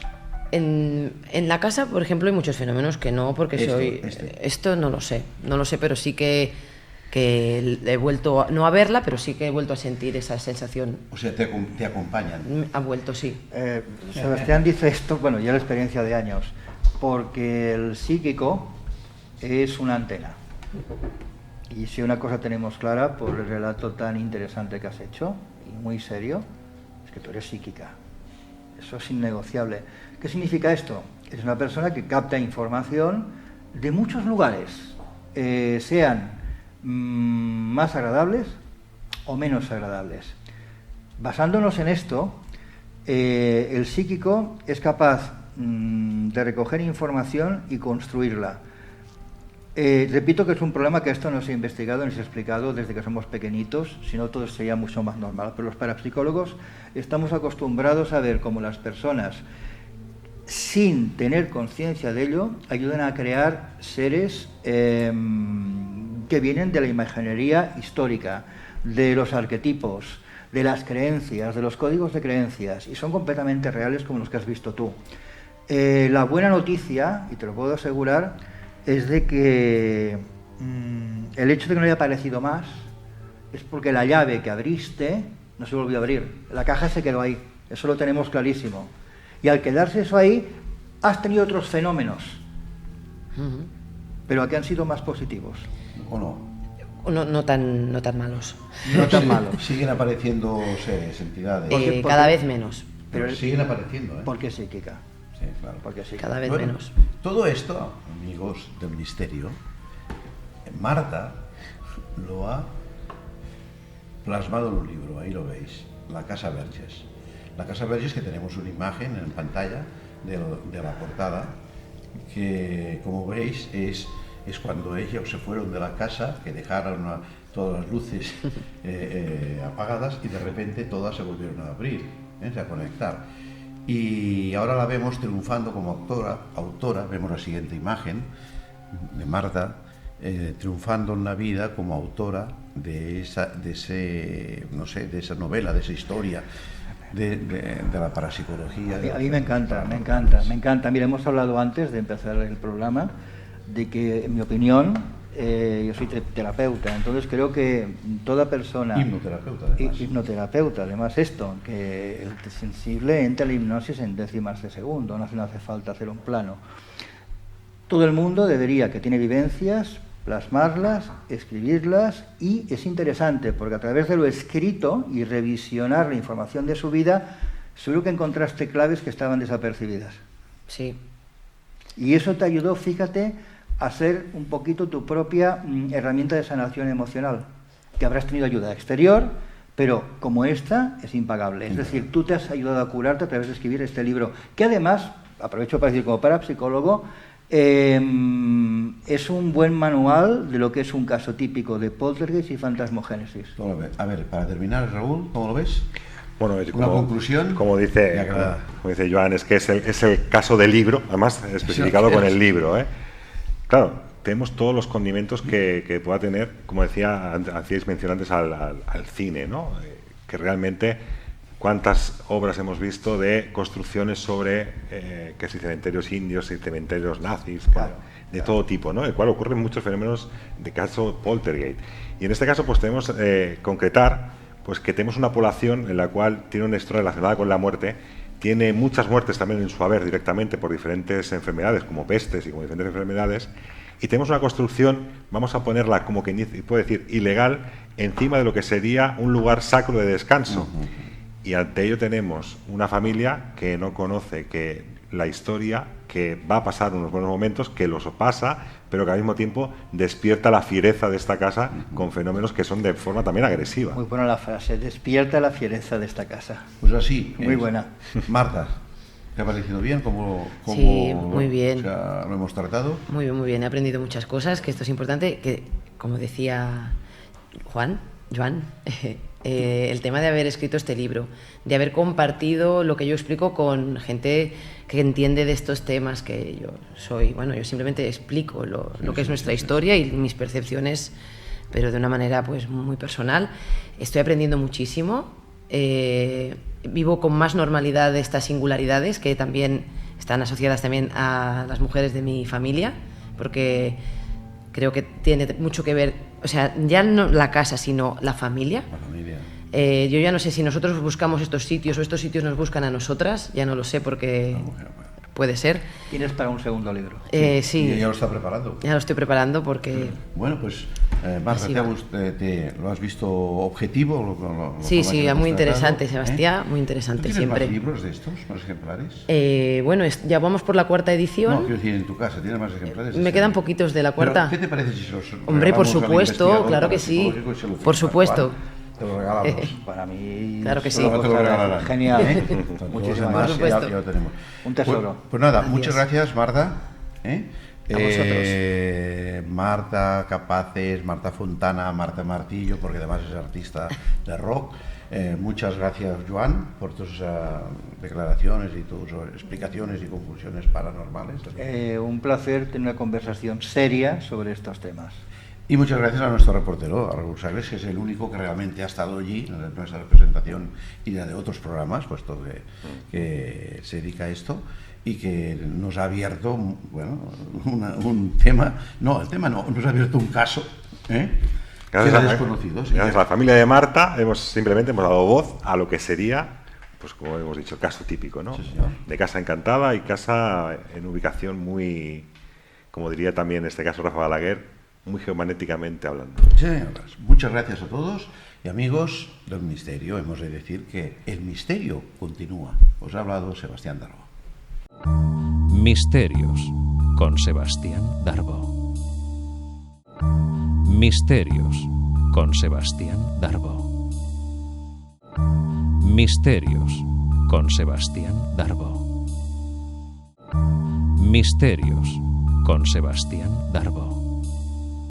En la casa, por ejemplo, hay muchos fenómenos que no, porque esto no lo sé, pero sí que he vuelto, no a verla, pero sí que he vuelto a sentir esa sensación. O sea, te acompañan. Ha vuelto, sí. Sebastián dice esto, bueno, ya la experiencia de años, porque el psíquico es una antena. Y si una cosa tenemos clara por el relato tan interesante que has hecho, y muy serio, es que tú eres psíquica. Eso es innegociable. ¿Qué significa esto? Es una persona que capta información de muchos lugares, sean más agradables o menos agradables. Basándonos en esto, el psíquico es capaz de recoger información y construirla. Repito que es un problema que esto no se ha investigado ni se ha explicado desde que somos pequeñitos, si no todo sería mucho más normal. Pero los parapsicólogos estamos acostumbrados a ver cómo las personas, sin tener conciencia de ello, ayudan a crear seres que vienen de la imaginería histórica, de los arquetipos, de las creencias, de los códigos de creencias, y son completamente reales como los que has visto tú. La buena noticia, y te lo puedo asegurar, es de que el hecho de que no haya aparecido más es porque la llave que abriste no se volvió a abrir. La caja se quedó ahí, eso lo tenemos clarísimo. Y al quedarse eso ahí, has tenido otros fenómenos, pero que han sido más positivos. ¿O no? No tan malos. No tan malos. Siguen apareciendo seres, entidades. Cada vez menos. Pero siguen apareciendo, ¿eh? Porque es psíquica. Sí, claro. Porque sí. Cada vez menos. Todo esto, amigos del misterio, Marta lo ha plasmado en un libro, ahí lo veis, La Casa Verges. La Casa Verges, que tenemos una imagen en pantalla de la portada, que como veis es cuando ellos se fueron de la casa, que dejaron todas las luces apagadas y de repente todas se volvieron a abrir, a conectar. Y ahora la vemos triunfando como autora, vemos la siguiente imagen de Marta, triunfando en la vida como autora de esa novela, de esa historia de la parapsicología. A mí me encanta. Mira, hemos hablado antes de empezar el programa de que, en mi opinión, yo soy terapeuta, entonces creo que toda persona... Hipnoterapeuta, además esto, que el sensible entra a la hipnosis en décimas de segundo, no hace falta hacer un plano. Todo el mundo debería, que tiene vivencias, plasmarlas, escribirlas, y es interesante porque a través de lo escrito y revisionar la información de su vida, seguro que encontraste claves que estaban desapercibidas. Sí. Y eso te ayudó, fíjate, a ser un poquito tu propia herramienta de sanación emocional, que habrás tenido ayuda exterior, pero como esta es impagable. Es decir, tú te has ayudado a curarte a través de escribir este libro, que además, aprovecho para decir como parapsicólogo, es un buen manual de lo que es un caso típico de poltergeist y fantasmogénesis. A ver, para terminar, Raúl, ¿cómo lo ves? Bueno, una conclusión. Como dice Joan, es que es el caso del libro, además especificado con el libro, ¿eh? Claro, tenemos todos los condimentos que pueda tener, como hacíais mención antes, al cine, ¿no? Que realmente, cuántas obras hemos visto de construcciones sobre que si cementerios indios, si cementerios nazis, de todo tipo, ¿no? El cual ocurren muchos fenómenos de caso poltergeist. Y en este caso, pues tenemos concretar, pues que tenemos una población en la cual tiene una historia relacionada con la muerte. Tiene muchas muertes también en su haber directamente por diferentes enfermedades, como pestes y como diferentes enfermedades. Y tenemos una construcción, vamos a ponerla como que puede decir ilegal, encima de lo que sería un lugar sacro de descanso. Y ante ello tenemos una familia que no conoce que la historia, que va a pasar unos buenos momentos, que los pasa, pero que al mismo tiempo despierta la fiereza de esta casa con fenómenos que son de forma también agresiva. Muy buena la frase, despierta la fiereza de esta casa. Pues así. Muy buena. Marta, ¿te ha parecido bien? ¿Cómo sí, muy bien. O sea, lo hemos tratado? Muy bien. He aprendido muchas cosas, que esto es importante, que como decía Joan, el tema de haber escrito este libro, de haber compartido lo que yo explico con gente que entiende de estos temas, que yo simplemente explico lo que es nuestra historia y mis percepciones, pero de una manera pues muy personal. Estoy aprendiendo muchísimo, vivo con más normalidad estas singularidades que también están asociadas también a las mujeres de mi familia, porque creo que tiene mucho que ver, o sea, ya no la casa, sino la familia. La familia. Yo ya no sé si nosotros buscamos estos sitios o estos sitios nos buscan a nosotras, ya no lo sé porque puede ser. ¿Tienes para un segundo libro? Sí. ¿Y ya lo está preparando? Ya lo estoy preparando porque... Bueno, pues Marta, ¿lo has visto objetivo? Sí, muy interesante, Sebastián, muy interesante. ¿Tienes siempre. más libros de estos, más ejemplares? Bueno, ya vamos por la cuarta edición. No, quiero decir, en tu casa, ¿tienes más ejemplares? Me quedan poquitos de la cuarta. ¿Qué te parece si los Hombre, por supuesto, claro que sí. Por supuesto. Te lo regalamos. Para mí, claro que sí. Te lo regalarán. Genial. Muchísimas gracias. Ya lo tenemos. Un tesoro. Pues nada, Gracias. muchas gracias, Marta. A vosotros. Marta Capaces, Marta Fontana, Marta Martillo, porque además es artista de rock. Muchas gracias, Joan, por tus declaraciones y tus explicaciones y conclusiones paranormales. Un placer tener una conversación seria sobre estos temas. Y muchas gracias a nuestro reportero, a Raúl Sagres, que es el único que realmente ha estado allí en nuestra representación y la de otros programas, puesto que se dedica a esto, y que nos ha abierto, bueno, un tema, no, el tema no, nos ha abierto un caso, que era desconocido. Sí, gracias a la familia de Marta, simplemente hemos dado voz a lo que sería, pues como hemos dicho, caso típico, ¿no? Sí, señor. De casa encantada y casa en ubicación muy, como diría también en este caso Rafa Balaguer, muy geomagnéticamente hablando. Sí, señoras. Muchas gracias a todos y amigos del misterio. Hemos de decir que el misterio continúa. Os ha hablado Sebastián Darbo. Misterios con Sebastián Darbo. Misterios con Sebastián Darbo. Misterios con Sebastián Darbo. Misterios con Sebastián Darbo.